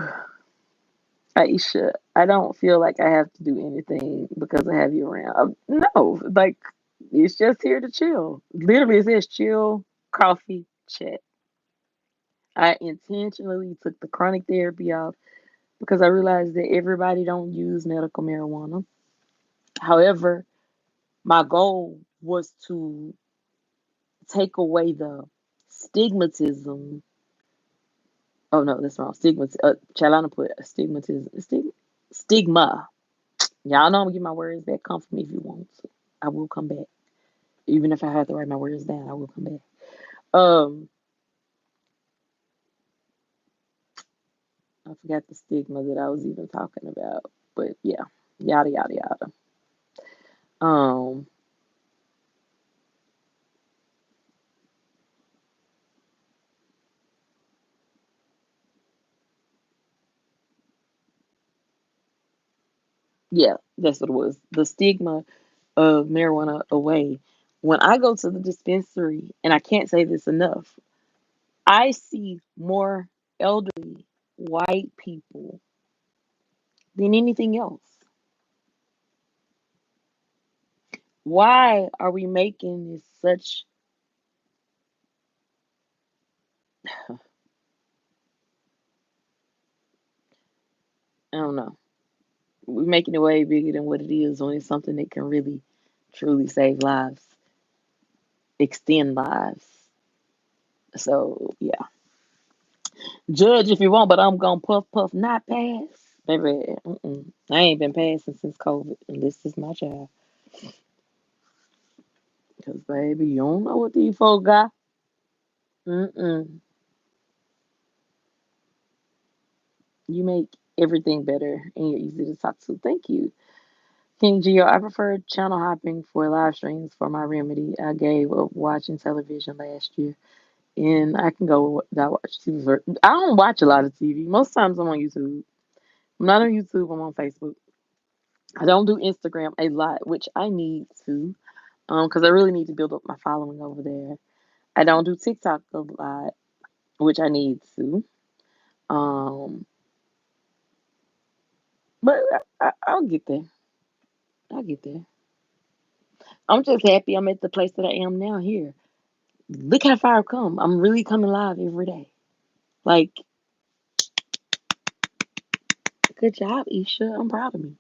Aisha, I don't feel like I have to do anything because I have you around. No, like it's just here to chill. Literally, it says chill, coffee, chat. I intentionally took the chronic therapy off because I realized that everybody don't use medical marijuana. However, my goal was to take away the stigmatism. Oh no, that's wrong. Stigma. Chalana put a stigmatism. Stigma. Y'all know I'm gonna get my words back. Come for me if you want to. I will come back. Even if I have to write my words down, I will come back. Um, I forgot the stigma that I was even talking about. But yeah, yada yada yada. Um, yeah, that's what it was. The stigma of marijuana away. When I go to the dispensary, and I can't say this enough, I see more elderly white people than anything else. Why are we making this such, I don't know, we're making it way bigger than what it is when it's something that can really, truly save lives, extend lives. So, yeah. Judge if you want, but I'm going to puff, puff, not pass. Baby, I ain't been passing since COVID, and this is my job. Because, baby, you don't know what these folks got. Mm-mm. You make everything better, and you're easy to talk to. Thank you. King Geo, I prefer channel hopping for live streams for my remedy. I gave up watching television last year, and I can go without watch TV. I don't watch a lot of TV. Most times I'm on YouTube. I'm not on YouTube. I'm on Facebook. I don't do Instagram a lot, which I need to, because I really need to build up my following over there. I don't do TikTok a lot, which I need to. Um, but I'll get there. I'll get there. I'm just happy I'm at the place that I am now here. Look how far I've come. I'm really coming live every day. Like, good job, Isha. I'm proud of me.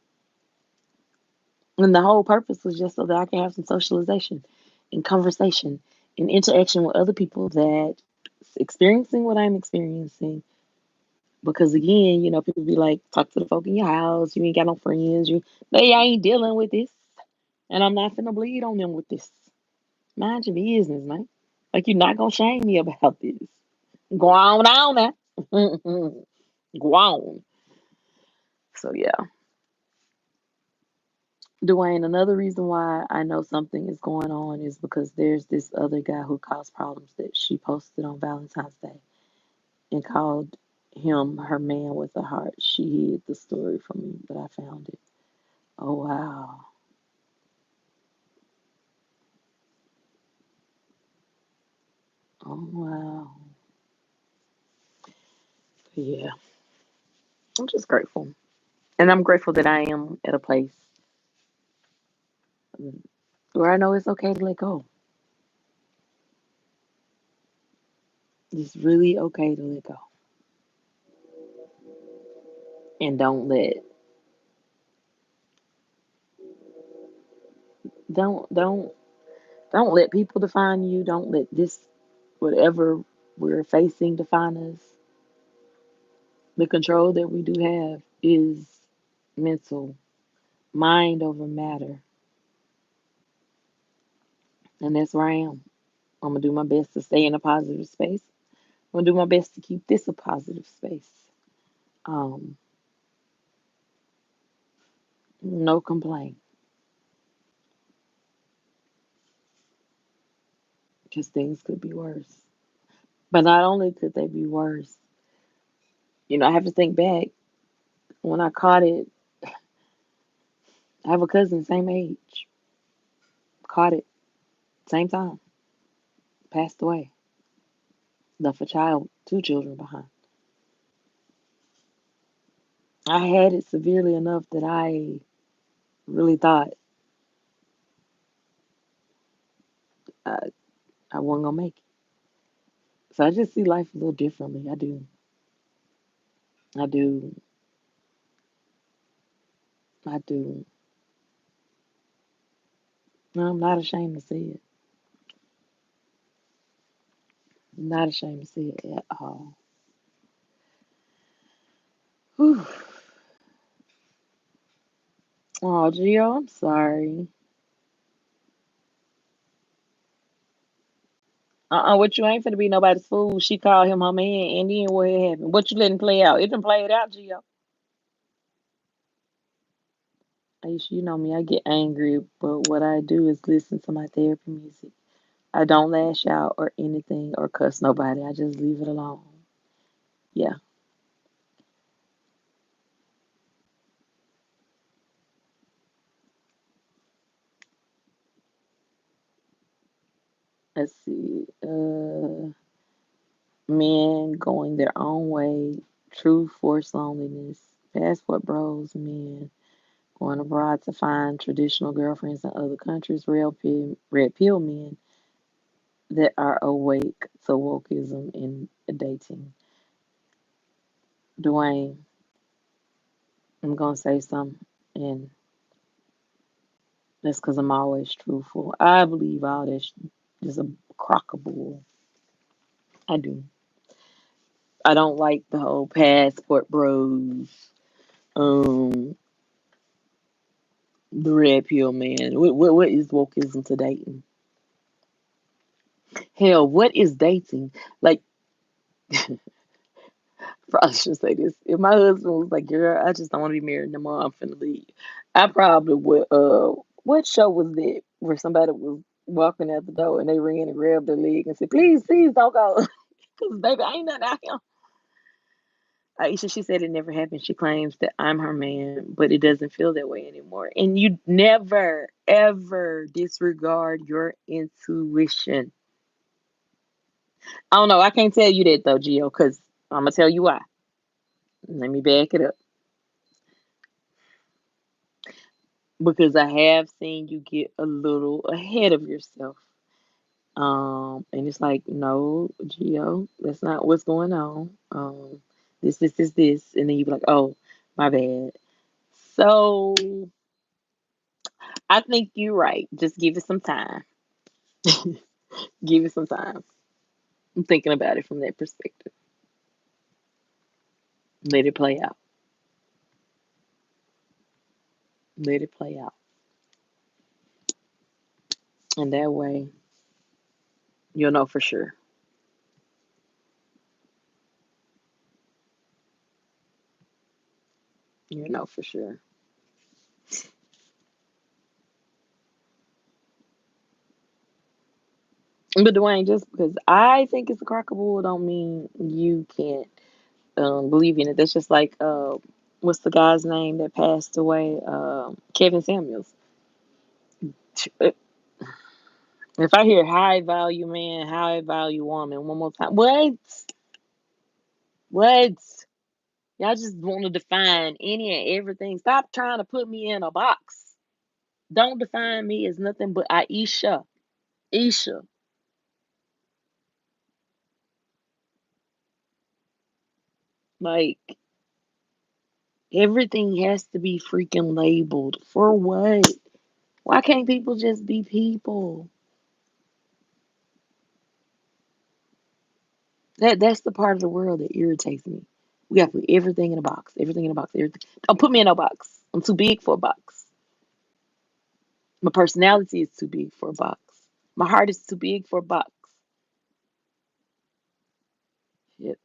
And the whole purpose was just so that I can have some socialization and conversation and interaction with other people that experiencing what I'm experiencing. Because again, people be like, talk to the folk in your house. You ain't got no friends. They ain't dealing with this, and I'm not finna bleed on them with this. Mind your business, man. Like you're not gonna shame me about this. Go on now. Go on. So yeah, Dwayne. Another reason why I know something is going on is because there's this other guy who caused problems that she posted on Valentine's Day and called him her man with a heart. She hid the story from me, but I found it. Oh wow. Oh wow. Yeah. I'm just grateful. And I'm grateful that I am at a place where I know it's okay to let go. It's really okay to let go. And don't don't don't let people define you. Don't let this whatever we're facing define us. The control that we do have is mental, mind over matter. And that's where I am. I'm gonna do my best to stay in a positive space. I'm gonna do my best to keep this a positive space. Um, no complaint, because things could be worse. But not only could they be worse, I have to think back when I caught it. I have a cousin, same age, caught it, same time, passed away, left a child, two children behind. I had it severely enough that I really thought I, I wasn't gonna make it. So I just see life a little differently. I do. I do. I do. No, I'm not ashamed to see it. I'm not ashamed to see it at all. Whew. Oh, Gio, I'm sorry. What you ain't finna be nobody's fool. She called him her man, and then what had happened? What you letting play out? It done played out, Gio. Aisha, you know me, I get angry, but what I do is listen to my therapy music. I don't lash out or anything or cuss nobody. I just leave it alone. Yeah, let's see. Men going their own way, true forced loneliness, passport bros, men going abroad to find traditional girlfriends in other countries, red pill men that are awake to wokeism in dating. Dwayne, I'm gonna say something, and that's because I'm always truthful. I believe all this is a crock of bull. I do. I don't like the whole passport bros, um, the red pill man. What is wokeism to dating? Hell, what is dating? Like, probably should say this. If my husband was like, "Girl, I just don't want to be married no more. I'm finna leave," I probably would. What show was that where somebody was walking out the door and they ran and grabbed their leg and said, "Please, please don't go," because baby, I ain't nothing out here. Aisha, she said it never happened. She claims that I'm her man, but it doesn't feel that way anymore. And you never, ever disregard your intuition. I don't know. I can't tell you that though, Gio, because I'm gonna tell you why. Let me back it up. Because I have seen you get a little ahead of yourself. And it's like, no, Gio, that's not what's going on. This, and then you be like, oh, my bad. So I think you're right. Just give it some time. Give it some time. I'm thinking about it from that perspective. Let it play out. Let it play out. And that way, you'll know for sure. You'll know for sure. But Dwayne, just because I think it's a crockable don't mean you can't believe in it. That's just like what's the guy's name that passed away? Kevin Samuels. If I hear high value man, high value woman one more time, what? What? Y'all just want to define any and everything. Stop trying to put me in a box. Don't define me as nothing but Aisha. Isha. Like everything has to be freaking labeled. For what? Why can't people just be people? That's the part of the world that irritates me. We got to put everything in a box. Everything in a box. Everything. Don't put me in a box. I'm too big for a box. My personality is too big for a box. My heart is too big for a box.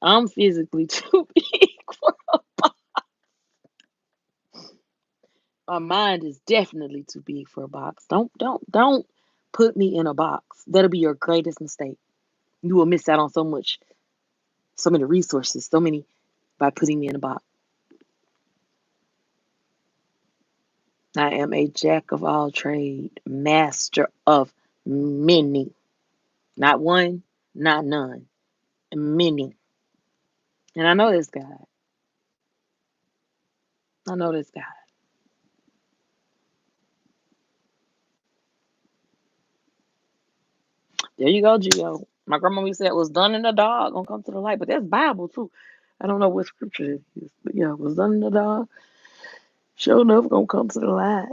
I'm physically too big for my mind is definitely too big for a box. Don't put me in a box. That'll be your greatest mistake. You will miss out on so many resources, so many by putting me in a box. I am a jack of all trade, master of many. Not one, not none. Many. And I know this guy. I know this guy. There you go, Gio. My grandma said was done in the dog gonna come to the light, but that's Bible too. I don't know what scripture it is, but yeah, was done in the dog. Sure enough, gonna come to the light.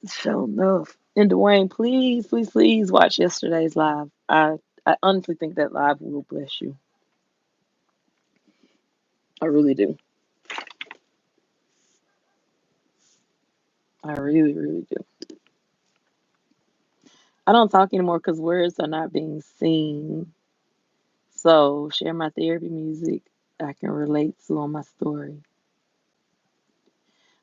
Sure enough. And Dwayne, please, please, please watch yesterday's live. I honestly think that live will bless you. I really do. I really, really do. I don't talk anymore because words are not being seen. So share my therapy music I can relate to on my story.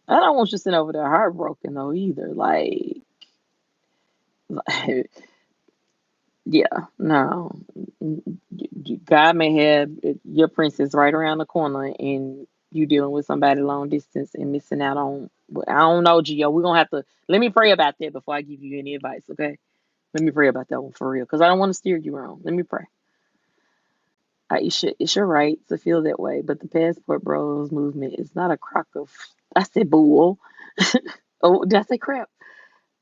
I don't want you sitting over there heartbroken though either. Like yeah, no. God may have your princess right around the corner and you dealing with somebody long distance and missing out on. I don't know, Gio. We're gonna have to let me pray about that before I give you any advice, okay? Let me pray about that one for real, because I don't want to steer you wrong. Let me pray. Aisha, it's your right to feel that way, but the Passport Bros movement is not a crock of. I said bull. Oh, did I say crap?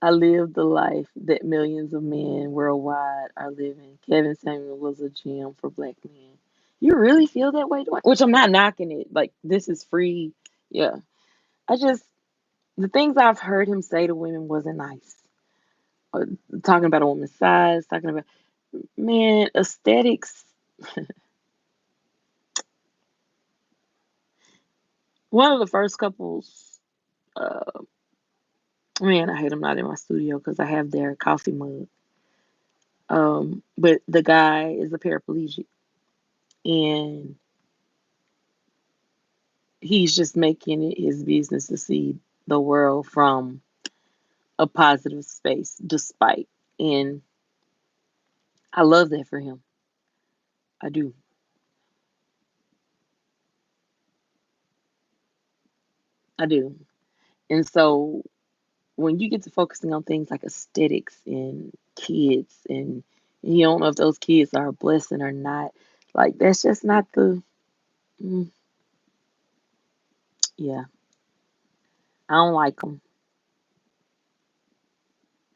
I lived the life that millions of men worldwide are living. Kevin Samuel was a gem for black men. You really feel that way, Dwayne? Which I'm not knocking it. Like this is free. Yeah. I just the things I've heard him say to women wasn't nice. Uh, Talking about a woman's size, talking about man aesthetics. One of the first couples. Uh, Man, I hate I'm not in my studio because I have their coffee mug. But the guy is a paraplegic and he's just making it his business to see the world from a positive space, despite. And I love that for him. I do. I do. And so when you get to focusing on things like aesthetics and kids, and you don't know if those kids are a blessing or not, like that's just not the. Mm, yeah, I don't like them.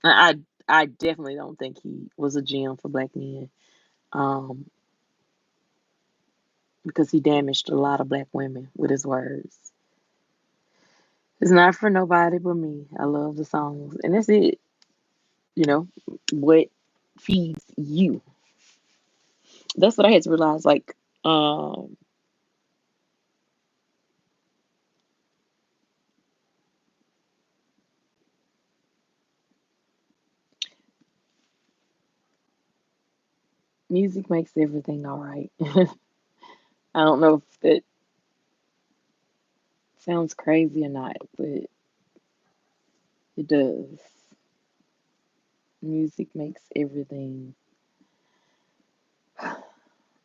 I definitely don't think he was a gem for black men. Um, because he damaged a lot of black women with his words. It's not for nobody but me. I love the songs, and that's it. You know what feeds you. That's what I had to realize. Like, um, music makes everything all right. I don't know if that sounds crazy or not, but it does. Music makes everything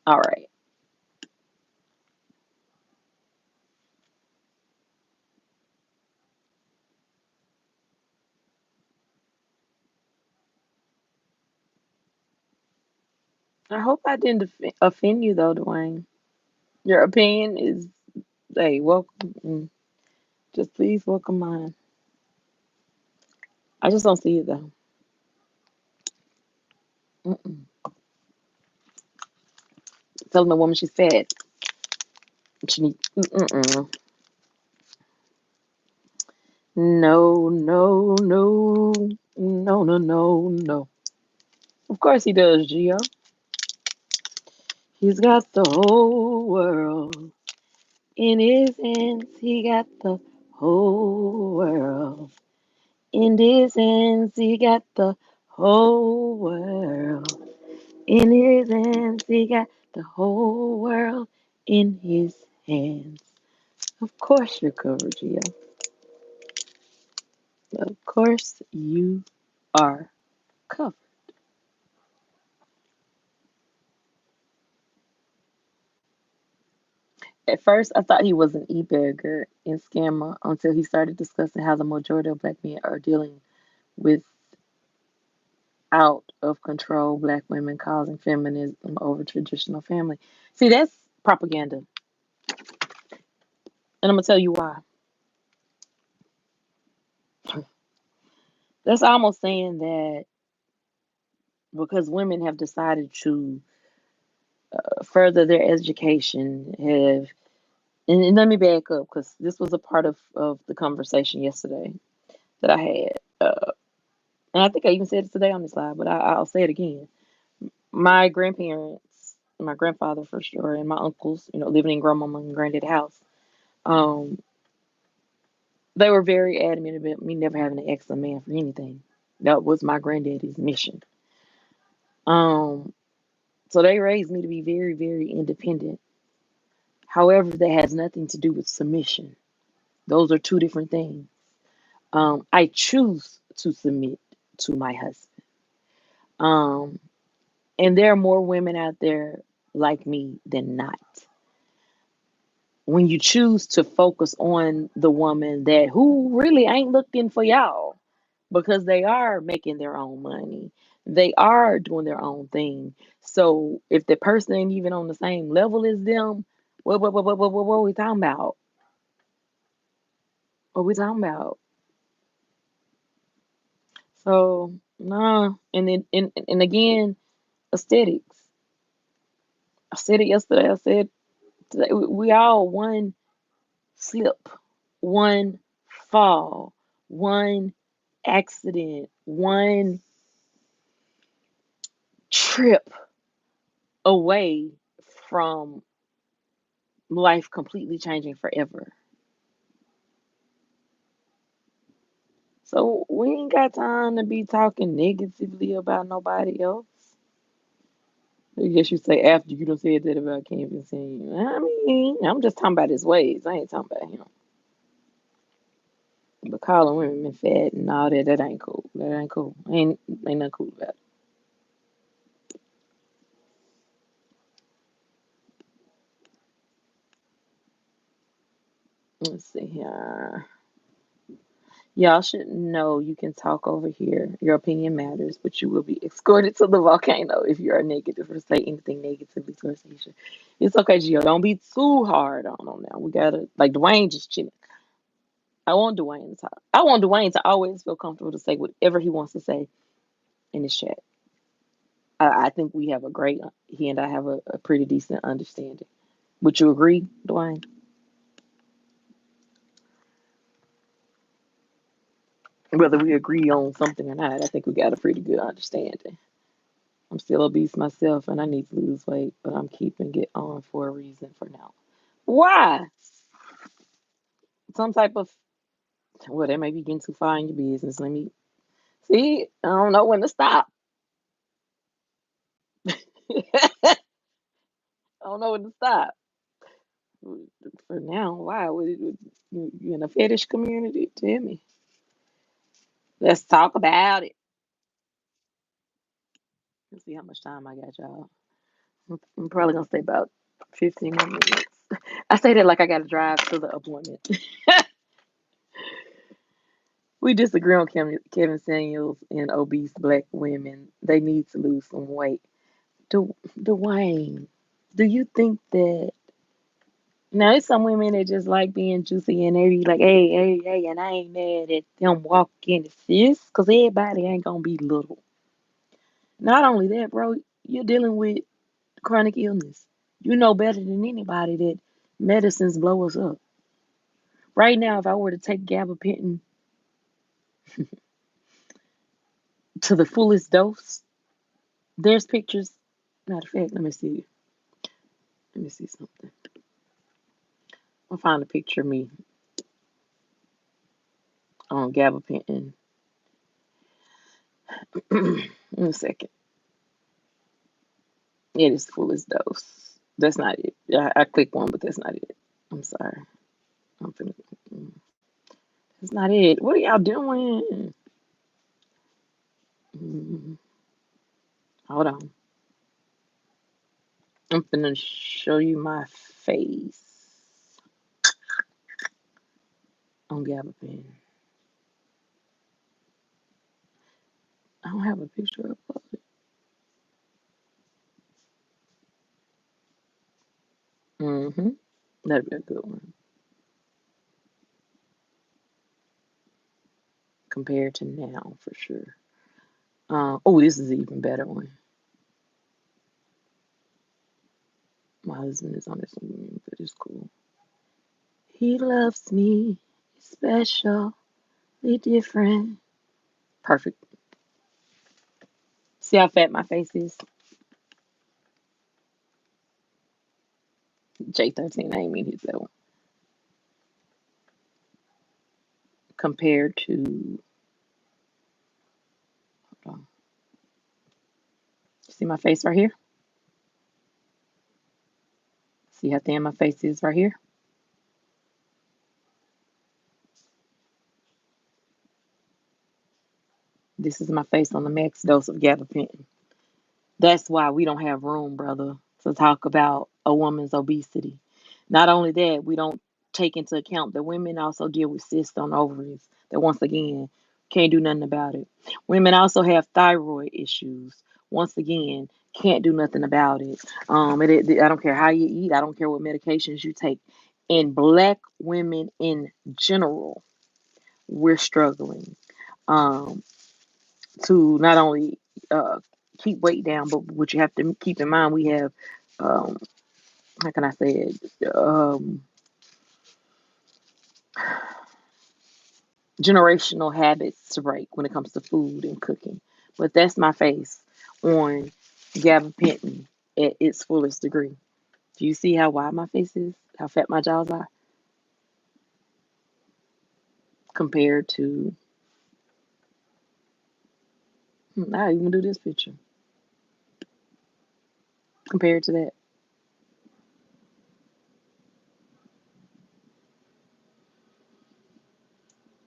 all right. I hope I didn't offend you though, Dwayne. Your opinion is, hey, welcome. Just please welcome mine. I just don't see it though. Mm-mm. Telling the woman she's fat. She need. Mm-mm. No, no, no, no, no, no, no. Of course he does, Gio. He's got the whole world in his hands. He got the whole world in his hands. He got the whole world In his hands, he got the whole world in his hands. Of course you're covered, Gio. Of course you are covered. At first, I thought he was an e-beggar and scammer until he started discussing how the majority of black men are dealing with out of control black women causing feminism over traditional family. See, that's propaganda. And I'm going to tell you why. That's almost saying that because women have decided to further their education, have, and let me back up because this was a part of the conversation yesterday that I had. And I think I even said it today on this live, but I'll say it again. My grandparents, my grandfather for sure, and my uncles, living in grandmama and granddad's house, um, they were very adamant about me never having to ask a man for anything. That was my granddaddy's mission. Um, so they raised me to be very, very independent. However, that has nothing to do with submission. Those are two different things. I choose to submit to my husband. Um, and there are more women out there like me than not. When you choose to focus on the woman that who really ain't looking for y'all because they are making their own money, they are doing their own thing. So if the person ain't even on the same level as them, what we talking about? What we talking about? So nah, and then and again, aesthetics. I said it yesterday. I said today. We all one slip, one fall, one accident, one trip away from life completely changing forever. So we ain't got time to be talking negatively about nobody else. I guess you say after you done said that about Canvas and I mean, I'm just talking about his ways. I ain't talking about him. But calling women fat and all that, that ain't cool. That ain't cool. Ain't nothing cool about it. Let's see here. Y'all should know you can talk over here. Your opinion matters, but you will be escorted to the volcano if you are negative or say anything negatively towards Asia. It's okay, Gio. Don't be too hard on them now. We gotta like Dwayne just chilling. I want Dwayne to always feel comfortable to say whatever he wants to say in this chat. I think we have he and I have a pretty decent understanding. Would you agree, Dwayne? Whether we agree on something or not, I think we got a pretty good understanding. I'm still obese myself and I need to lose weight, but I'm keeping it on for a reason for now. Why? Some type of, well, that may be getting too far in your business. Let me see. I don't know when to stop. I don't know when to stop. For now, why? You in a fetish community? Tell me. Let's talk about it. Let's see how much time I got, y'all. I'm probably gonna stay about 15 more minutes. I say that like I gotta drive to the appointment. We disagree on Kevin Samuels and obese black women. They need to lose some weight. Dwayne, do you think that now it's some women that just like being juicy and they be like, hey, hey, hey, and I ain't mad at them walking the sis, because everybody ain't gonna be little. Not only that, bro, you're dealing with chronic illness. You know better than anybody that medicines blow us up. Right now, if I were to take gabapentin to the fullest dose, there's pictures. Matter of fact, let me see. Let me see something. I'll find a picture of me on gabapentin. In a second. It is fullest dose. That's not it. I clicked one, but that's not it. I'm sorry. I'm finna, mm, that's not it. What are y'all doing? Mm, hold on. I'm finna show you my face on Gabapen. I don't have a picture uploaded. Mm-hmm. That'd be a good one compared to now for sure. Oh, this is an even better one. My husband is on this one, but it's cool. He loves me, specially different. Perfect. See how fat my face is? J13, I ain't mean to hit that one. Compared to, hold on. See my face right here? See how thin my face is right here? This is my face on the max dose of gabapentin. That's why we don't have room, brother, to talk about a woman's obesity. Not only that, we don't take into account that women also deal with cysts on ovaries that, once again, can't do nothing about it. Women also have thyroid issues. Once again, can't do nothing about it. I don't care how you eat. I don't care what medications you take. In Black women in general, we're struggling. Um, to not only uh, keep weight down, but what you have to keep in mind, we have, um, how can I say it, generational habits to break when it comes to food and cooking. But that's my face on gabapentin at its fullest degree. Do you see how wide my face is? How fat my jaws are compared to? I even do this picture compared to that.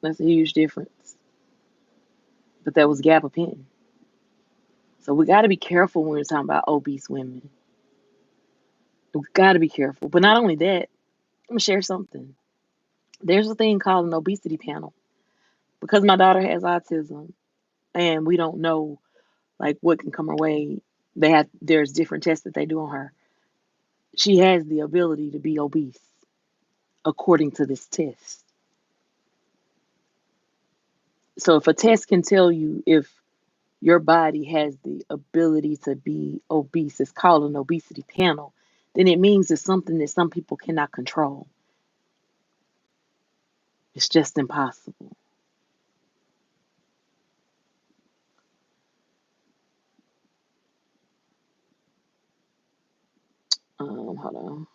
That's a huge difference. But that was gabapentin. So we got to be careful when we're talking about obese women. We got to be careful. But not only that, I'm gonna share something. There's a thing called an obesity panel because my daughter has autism, and we don't know like what can come her way. There's different tests that they do on her. She has the ability to be obese according to this test. So if a test can tell you if your body has the ability to be obese, it's called an obesity panel, then it means it's something that some people cannot control. It's just impossible. Hold on, hold on.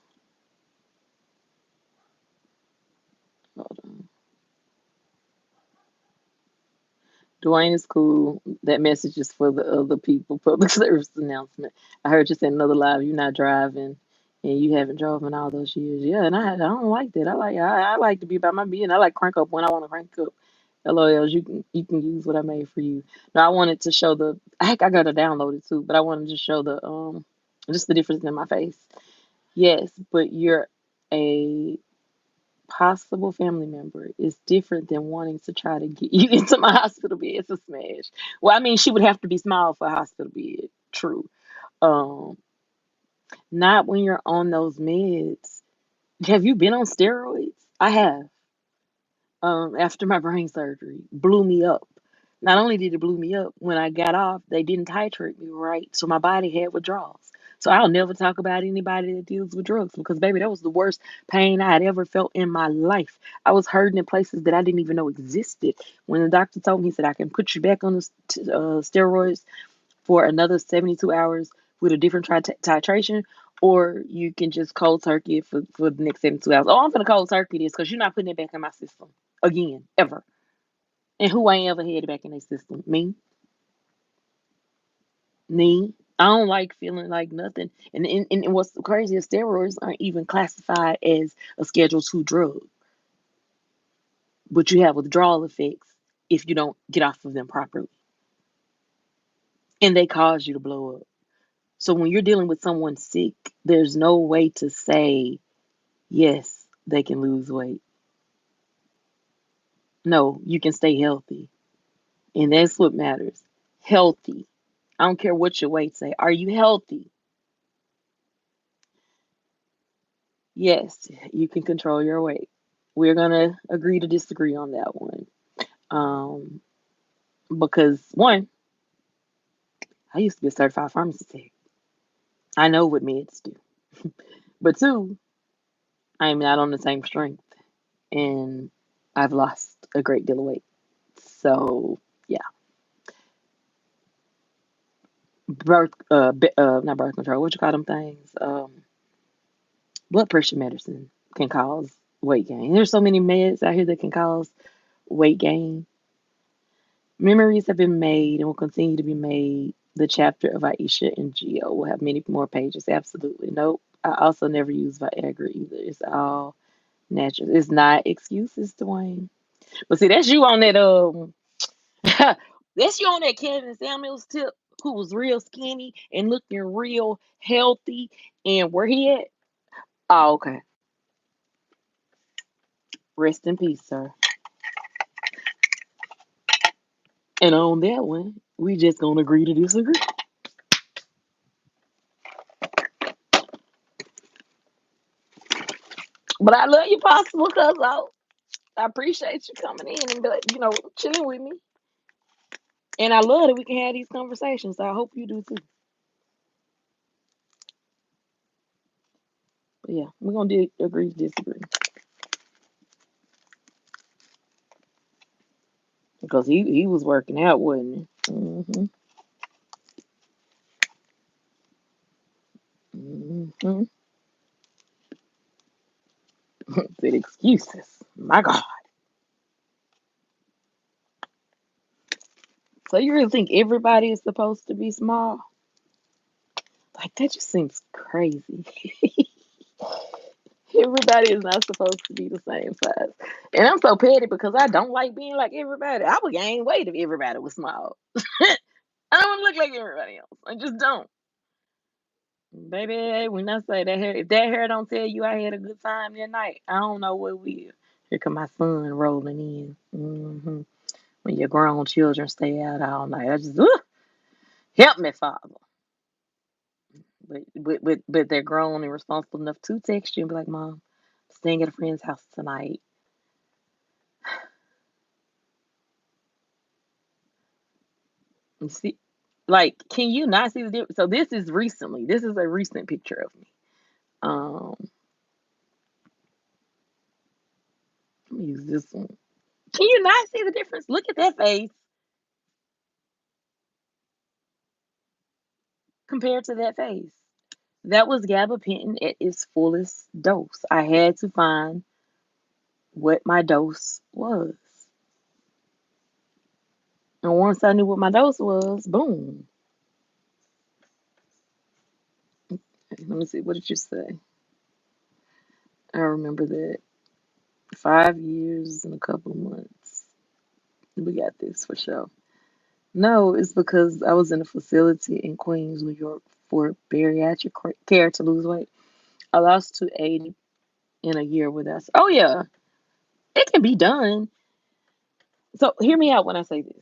Dwayne is cool. That message is for the other people. Public service announcement. I heard you say another live. You're not driving, and you haven't driven all those years. Yeah, and I don't like that. I like to be by my being. I like crank up when I want to crank up. LOLs, you can use what I made for you. Now I wanted to show the. Heck, I gotta download it too, but I wanted to show the just the difference in my face. Yes, but you're a possible family member is different than wanting to try to get you into my hospital bed. It's a smash. Well, I mean, she would have to be small for a hospital bed. True. Um, Not when you're on those meds. Have you been on steroids? I have. After my brain surgery, blew me up. Not only did it blew me up, when I got off, they didn't titrate me right, so my body had withdrawals. So I'll never talk about anybody that deals with drugs because, baby, that was the worst pain I had ever felt in my life. I was hurting in places that I didn't even know existed. When the doctor told me, he said, I can put you back on the steroids for another 72 hours with a different titration, or you can just cold turkey it for the next 72 hours. Oh, I'm going to cold turkey this because you're not putting it back in my system again, ever. And who ain't ever had it back in their system? Me? Me? I don't like feeling like nothing. And what's crazy is steroids aren't even classified as a Schedule 2 drug, but you have withdrawal effects if you don't get off of them properly. And they cause you to blow up. So when you're dealing with someone sick, there's no way to say, yes, they can lose weight. No, you can stay healthy. And that's what matters. Healthy. I don't care what your weight say. Are you healthy? Yes, you can control your weight. We're gonna agree to disagree on that one. Um, because one, I used to be a certified pharmacy tech. I know what meds do. But two, I'm not on the same strength, and I've lost a great deal of weight. So yeah, not birth control. What you call them things? Blood pressure medicine can cause weight gain. There's so many meds out here that can cause weight gain. Memories have been made and will continue to be made. The chapter of Aisha and Geo will have many more pages. Absolutely. Nope. I also never use Viagra either. It's all natural. It's not excuses, Dwayne. But see, that's you on that that's you on that Kevin Samuels tip, who was real skinny and looking real healthy. And where he at? Oh, okay. Rest in peace, sir. And on that one, we just gonna agree to disagree. But I love you, possible cuz I appreciate you coming in and chilling with me. And I love that we can have these conversations. So I hope you do too. But yeah, we're gonna agree to disagree. Because he was working out, wasn't he? Mm-hmm. Said excuses. My God. So you really think everybody is supposed to be small? Like that just seems crazy. Everybody is not supposed to be the same size. And I'm so petty because I don't like being like everybody. I would gain weight if everybody was small. I don't want to look like everybody else. I just don't. Baby, when I say that hair, if that hair don't tell you I had a good time that night, I don't know what will. Here come my son rolling in. When your grown children stay out all night, I just help me, Father. But they're grown and responsible enough to text you and be like, Mom, I'm staying at a friend's house tonight. You see, like, can you not see the difference? So this is recently. This is a recent picture of me. Um, let me use this one. Can you not see the difference? Look at that face compared to that face. That was gabapentin at its fullest dose. I had to find what my dose was. And once I knew what my dose was, boom. Let me see. What did you say? I remember that. 5 years and a couple of months. We got this for sure. No, it's because I was in a facility in Queens, New York for bariatric care to lose weight. I lost to 80 in a year with us. Oh, yeah, it can be done. So hear me out when I say this.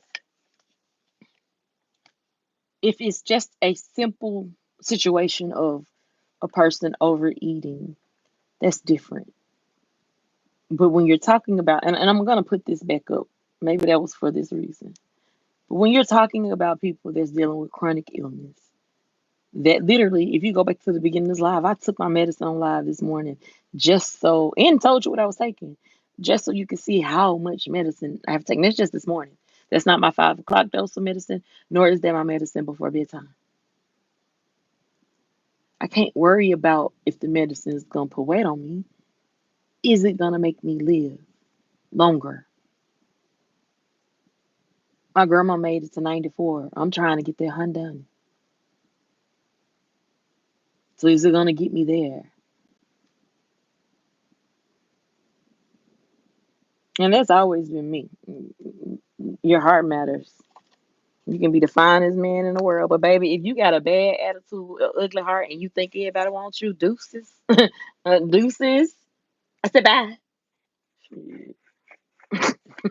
If it's just a simple situation of a person overeating, that's different. But when you're talking about, and I'm going to put this back up, maybe that was for this reason. But when you're talking about people that's dealing with chronic illness, that literally, if you go back to the beginning of this live, I took my medicine on live this morning just so, and told you what I was taking, just so you can see how much medicine I have taken. That's just this morning. That's not my 5 o'clock dose of medicine, nor is that my medicine before bedtime. I can't worry about if the medicine is going to put weight on me. Is it going to make me live longer? My grandma made it to 94. I'm trying to get that hun done. So is it gonna get me there? And that's always been me. Your heart matters. You can be the finest man in the world, but baby, if you got a bad attitude, a ugly heart, and you think everybody wants you, deuces, deuces. I said bye. Shit.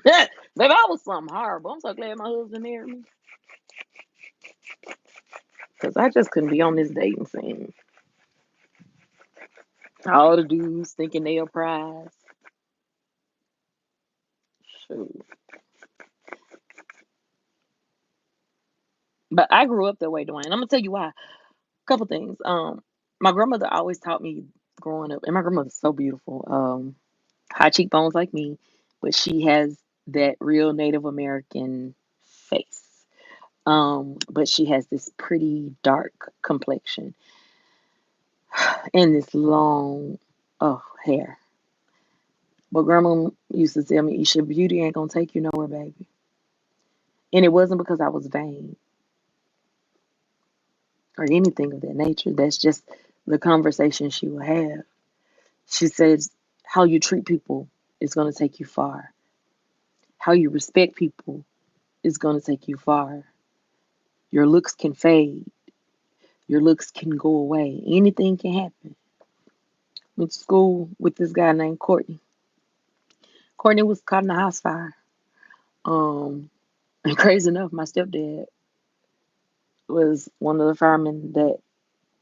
Baby, I was something horrible. I'm so glad my husband married me because I just couldn't be on this dating scene. All the dudes thinking they a prize. Shoot. But I grew up that way, Dwayne. I'm gonna tell you why. A couple things. My grandmother always taught me growing up, and my grandmother's so beautiful. High cheekbones like me, but she has that real Native American face. But she has this pretty dark complexion and this long, oh, hair. But grandma used to tell me, Isha, beauty ain't gonna take you nowhere, baby. And it wasn't because I was vain or anything of that nature. That's just the conversation she will have. She says, how you treat people is gonna take you far. How you respect people is gonna take you far. Your looks can fade. Your looks can go away. Anything can happen. Went to school with this guy named Courtney. Courtney was caught in a house fire. Um, and crazy enough, my stepdad was one of the firemen that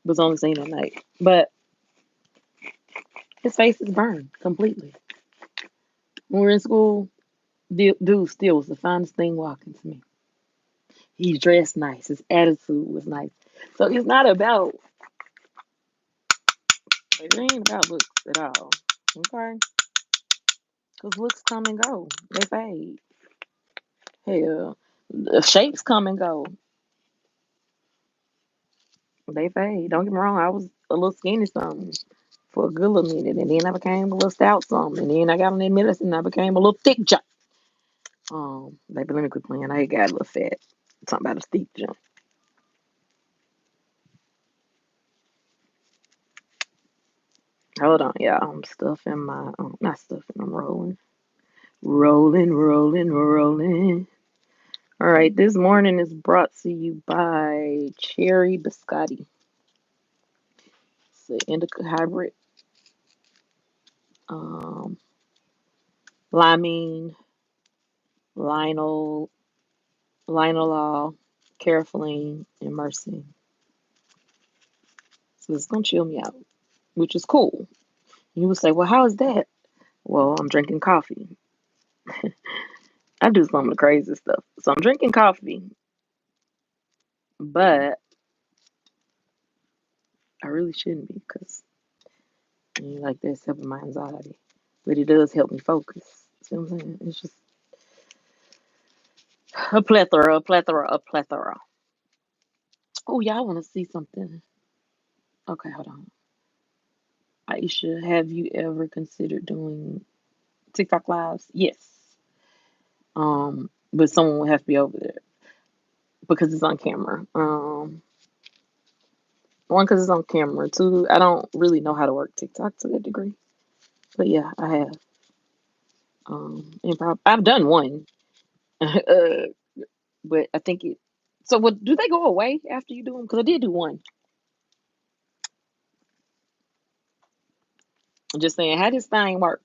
was on the scene that night. But his face is burned completely. When we were in school, dude still was the finest thing walking to me. He dressed nice. His attitude was nice. So it's not about, it ain't about looks at all. Okay? Because looks come and go. They fade. Hell, the shapes come and go. They fade. Don't get me wrong. I was a little skinny something for a good little minute, and then I became a little stout something, and then I got on that medicine, and I became a little thick junk. Baby, let me quit playing. I got a little fat. Something about a thick junk. Hold on, y'all. I'm stuffing my, not stuffing. I'm rolling, rolling, rolling, rolling. All right, this morning is brought to you by Cherry Biscotti. It's an indica hybrid. Um, Limeine, linol, linolol, carefulline, and myrcene. So it's gonna chill me out, which is cool. You would say, well, how is that? Well, I'm drinking coffee. I do some of the crazy stuff. So I'm drinking coffee, but I really shouldn't be because like that's helping my anxiety. But it does help me focus. See what I'm saying? It's just a plethora, a plethora, a plethora. Oh, y'all want to see something? Okay, hold on. Aisha, have you ever considered doing TikTok lives? Yes. But someone will have to be over there because it's on camera. One, because it's on camera. Two, I don't really know how to work TikTok to that degree. But yeah, I have. Improv. I've done one, but I think it. So, what do they go away after you do them? Because I did do one. I'm just saying, how does this thing work?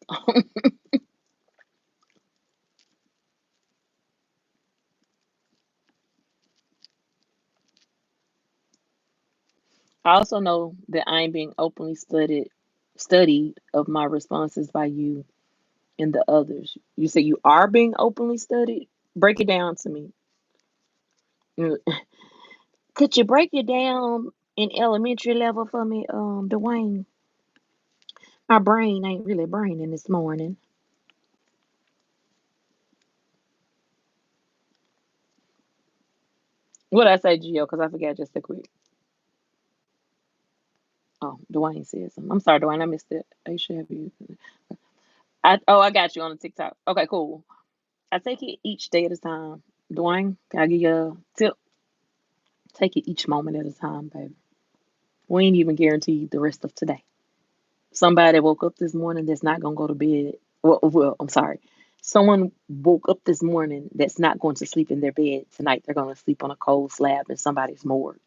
I also know that I'm being openly studied of my responses by you and the others. You say you are being openly studied. Break it down to me. Mm, could you break it down in elementary level for me, Dwayne? My brain ain't really braining this morning. What I say, Gio? Because I forgot just a quick. Oh, Dwayne says something. I'm sorry, Dwayne. I missed it. I should have you. I got you on the TikTok. Okay, cool. I take it each day at a time. Dwayne, can I give you a tip? Take it each moment at a time, baby. We ain't even guaranteed the rest of today. Somebody woke up this morning that's not gonna go to bed. Well, I'm sorry. Someone woke up this morning that's not going to sleep in their bed tonight. They're gonna sleep on a cold slab in somebody's morgue.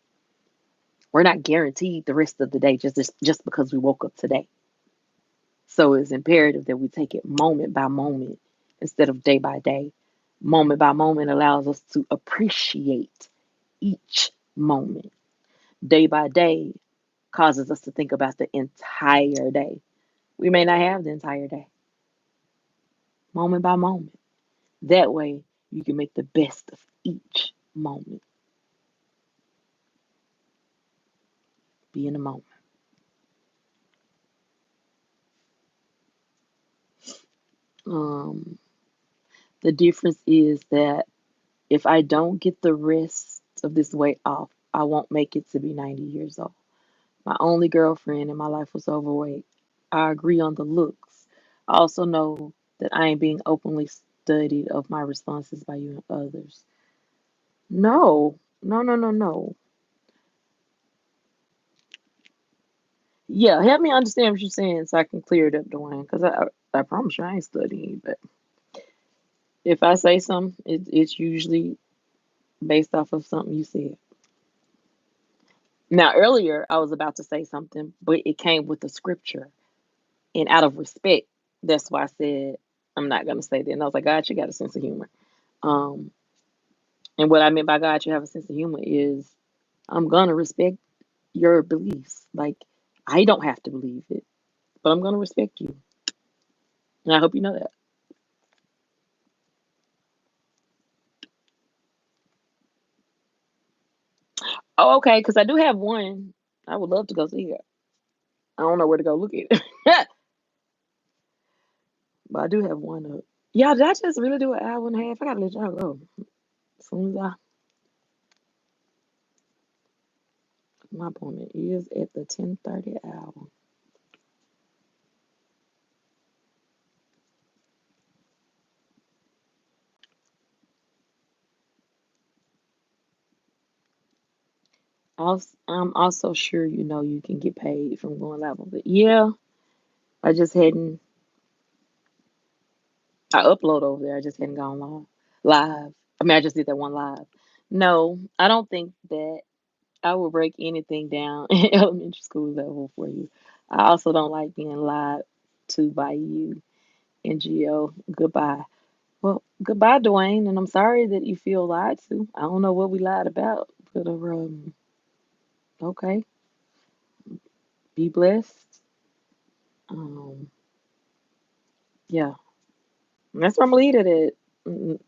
We're not guaranteed the rest of the day just because we woke up today. So it's imperative that we take it moment by moment instead of day by day. Moment by moment allows us to appreciate each moment. Day by day causes us to think about the entire day. We may not have the entire day, moment by moment. That way, you can make the best of each moment. Be in the moment. Um, the difference is that if I don't get the rest of this weight off, I won't make it to be 90 years old. My only girlfriend in my life was overweight. I agree on the looks. I also know that I ain't being openly studied of my responses by you and others. No, no, no, no, no. Yeah, help me understand what you're saying so I can clear it up, Dwayne. Because I promise you I ain't studying. But if I say something, it's usually based off of something you said. Now, earlier, I was about to say something, but it came with a scripture. And out of respect, that's why I said, I'm not going to say that. And I was like, God, you got a sense of humor. Um, and what I meant by God, you have a sense of humor is I'm going to respect your beliefs. Like, I don't have to believe it, but I'm going to respect you. And I hope you know that. Oh, okay, because I do have one. I would love to go see it. I don't know where to go look at it. But I do have one up. Yeah, did I just really do an hour and a half? I gotta let y'all go. As soon as my appointment is at the 10:30 hour. I'm also sure you know you can get paid from going live on it. Yeah, I just hadn't. I upload over there. I just hadn't gone live. Live. I mean, I just did that one live. No, I don't think that I will break anything down in elementary school level for you. I also don't like being lied to by you and Geo. Goodbye. Well, goodbye, Dwayne, and I'm sorry that you feel lied to. I don't know what we lied about, but okay. Be blessed. Um, yeah, and that's where I'm lead it at.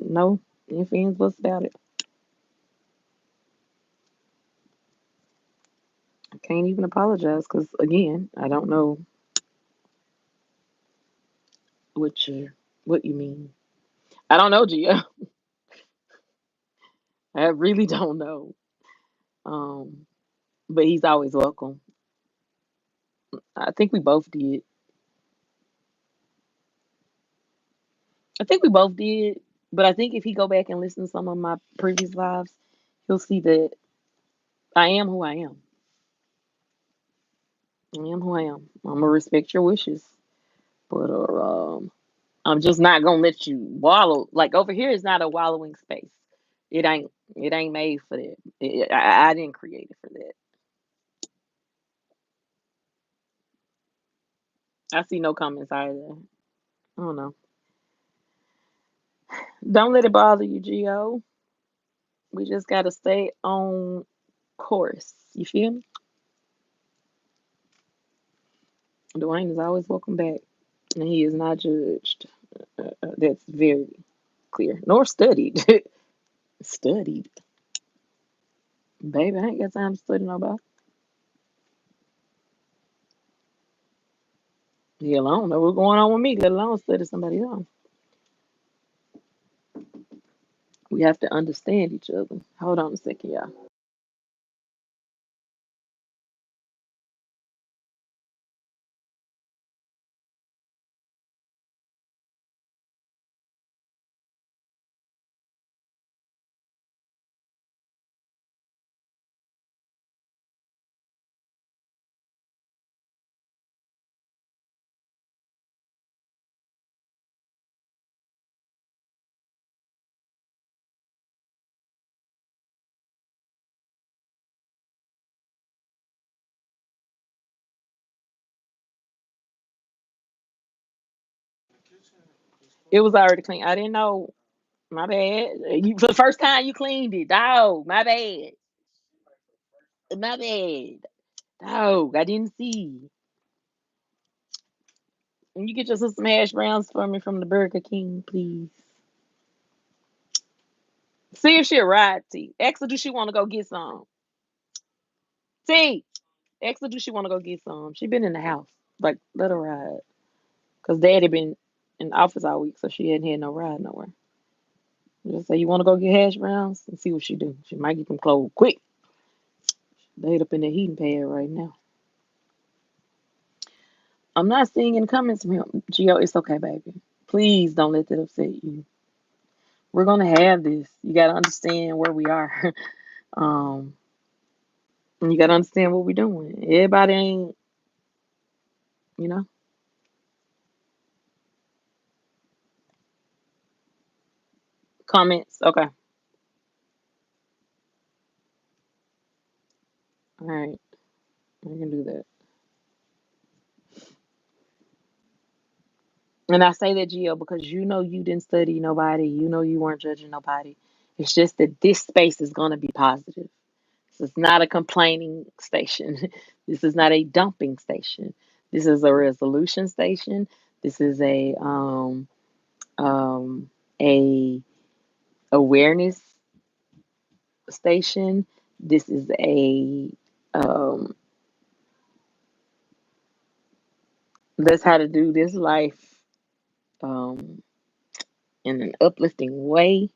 No ifs, ands, buts about it. I can't even apologize because again, I don't know what you mean. I don't know, Gio. I really don't know. Um, but he's always welcome. I think we both did. I think we both did. But I think if he go back and listen to some of my previous lives, he'll see that I am who I am. I am who I am. I'm gonna respect your wishes, but I'm just not gonna let you wallow. Like over here is not a wallowing space. It ain't. It ain't made for that. I didn't create it for that. I see no comments either. I don't know. Don't let it bother you, Gio. We just gotta stay on course. You feel me? Dwayne is always welcome back, and he is not judged. That's very clear. Nor studied. Studied, baby. I ain't got time to study nobody. Hell, I don't know what's going on with me, let alone study somebody else. We have to understand each other. Hold on a second, y'all. It was already clean. I didn't know. My bad. For the first time you cleaned it. Dog. My bad. My bad. Dog. I didn't see. Can you get your some hash browns for me from the Burger King, please? See if she'll ride, T. Ask her, do she want to go get some? T. Ask her, do she want to go get some? She been in the house. Like, let her ride. Because Daddy been in the office all week, so she hadn't had no ride nowhere. Just say, you want to go get hash browns? And see what she do. She might get them clothes quick. Laid up in the heating pad right now. I'm not seeing any comments from him. Gio, it's okay, baby. Please don't let that upset you. We're gonna have this. You gotta understand where we are. um, and you gotta understand what we're doing. Everybody ain't, you know. Comments. Okay. All right. We can do that. And I say that, Gio, because you know you didn't study nobody. You know you weren't judging nobody. It's just that this space is gonna be positive. This is not a complaining station. This is not a dumping station. This is a resolution station. This is a awareness station. This is a um, let's how to do this life um, in an uplifting way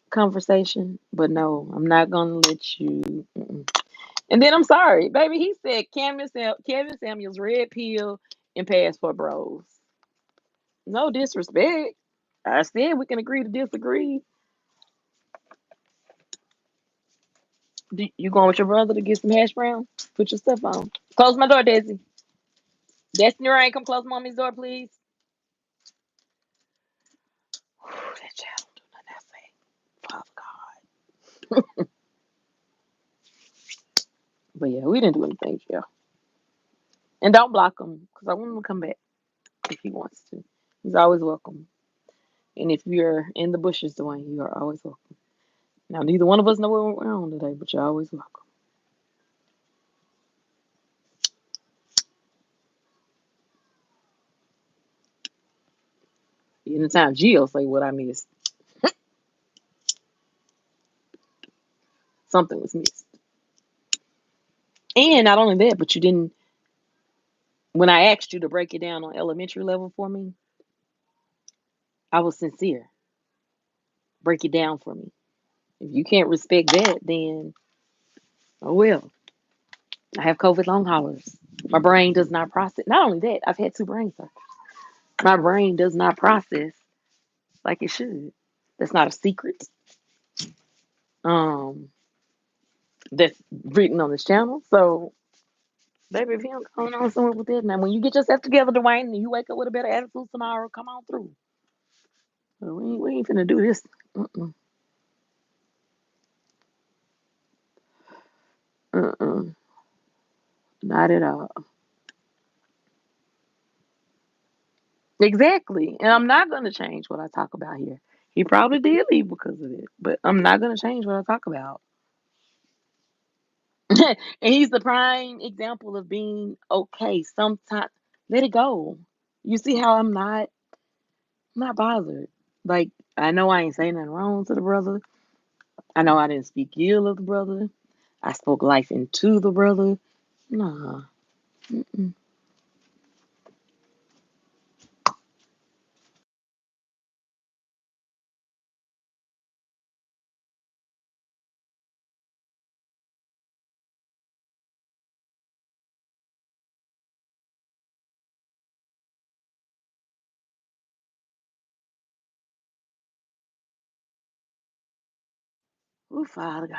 conversation. But no, I'm not gonna let you. Mm-mm. And then I'm sorry, baby. He said Kevin Samuels, red pill, and passport bros. No disrespect. I said we can agree to disagree. You going with your brother to get some hash brown? Put your stuff on. Close my door, Desi. Destiny Rain, come close mommy's door, please. Whew, that child don't do nothing I say. Father God. But yeah, we didn't do anything, yeah. And don't block him, because I want him to come back if he wants to. He's always welcome. And if you're in the bushes, Dwayne, you are always welcome. Now, neither one of us know what we're on today, but you're always welcome. Anytime Gio say what I missed, something was missed. And not only that, but you didn't, when I asked you to break it down on elementary level for me, I was sincere. Break it down for me. If you can't respect that, then oh well. I have COVID long haulers. My brain does not process. Not only that, I've had two brain surgeries. My brain does not process like it should. That's not a secret. Um, that's written on this channel. So, baby, if you don't come on somewhere with that, now when you get yourself together, Dwayne, and you wake up with a better attitude tomorrow, come on through. We ain't finna do this. Mm-mm, mm-mm, not at all. Exactly. And I'm not going to change what I talk about here. He probably did leave because of it, but I'm not going to change what I talk about. And he's the prime example of being okay. Sometimes let it go. You see how I'm not bothered. Like, I know I ain't saying nothing wrong to the brother. I know I didn't speak ill of the brother. I spoke life into the brother. Nah. Mm-mm. Oh, Father God.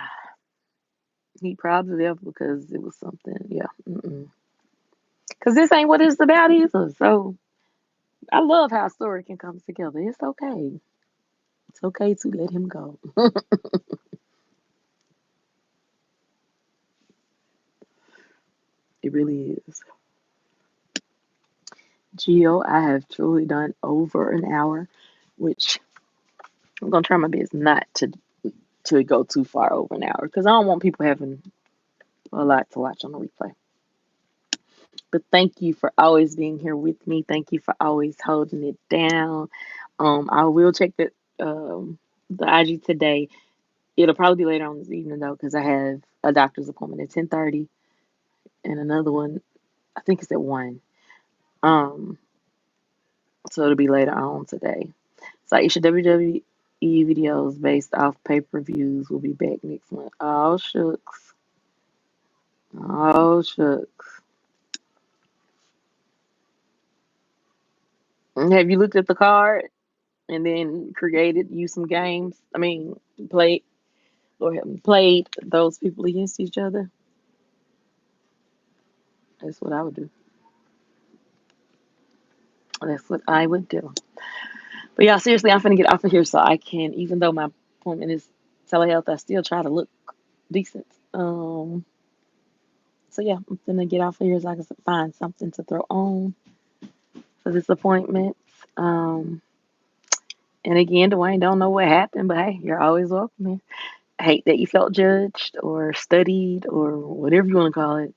He probably left because it was something. Yeah. Because this ain't what it's about either. So I love how a story can come together. It's okay. It's okay to let him go. It really is. Gio, I have truly done over an hour, which I'm gonna try my best not to go too far over an hour because I don't want people having a lot to watch on the replay. But thank you for always being here with me. Thank you for always holding it down. I will check the IG today. It'll probably be later on this evening though, because I have a doctor's appointment at 10:30 and another one. I think it's at 1. Um, so it'll be later on today. So Aisha WWE videos based off pay-per-views will be back next month. Oh shucks. Oh shucks. Have you looked at the card and then created you some games? I mean, played or have played those people against each other? That's what I would do. That's what I would do. But yeah, seriously, I'm finna get off of here so I can, even though my appointment is telehealth, I still try to look decent. So yeah, I'm gonna get off of here so I can find something to throw on for this appointment. Um, and again, Dwayne, don't know what happened, but hey, you're always welcome here. I hate that you felt judged or studied or whatever you want to call it.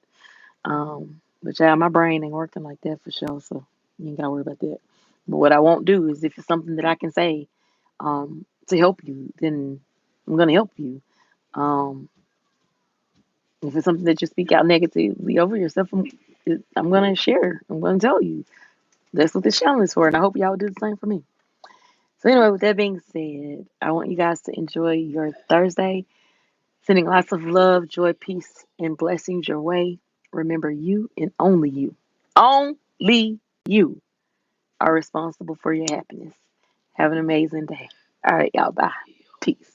But yeah, my brain ain't working like that for sure, so you ain't gotta worry about that. But what I won't do is if it's something that I can say to help you, then I'm gonna help you. Um, if it's something that you speak out negatively over yourself, I'm gonna share. I'm gonna tell you. That's what this channel is for, and I hope y'all do the same for me. So anyway, with that being said, I want you guys to enjoy your Thursday. Sending lots of love, joy, peace, and blessings your way. Remember, only you are responsible for your happiness. Have an amazing day. All right, y'all. Bye. Peace.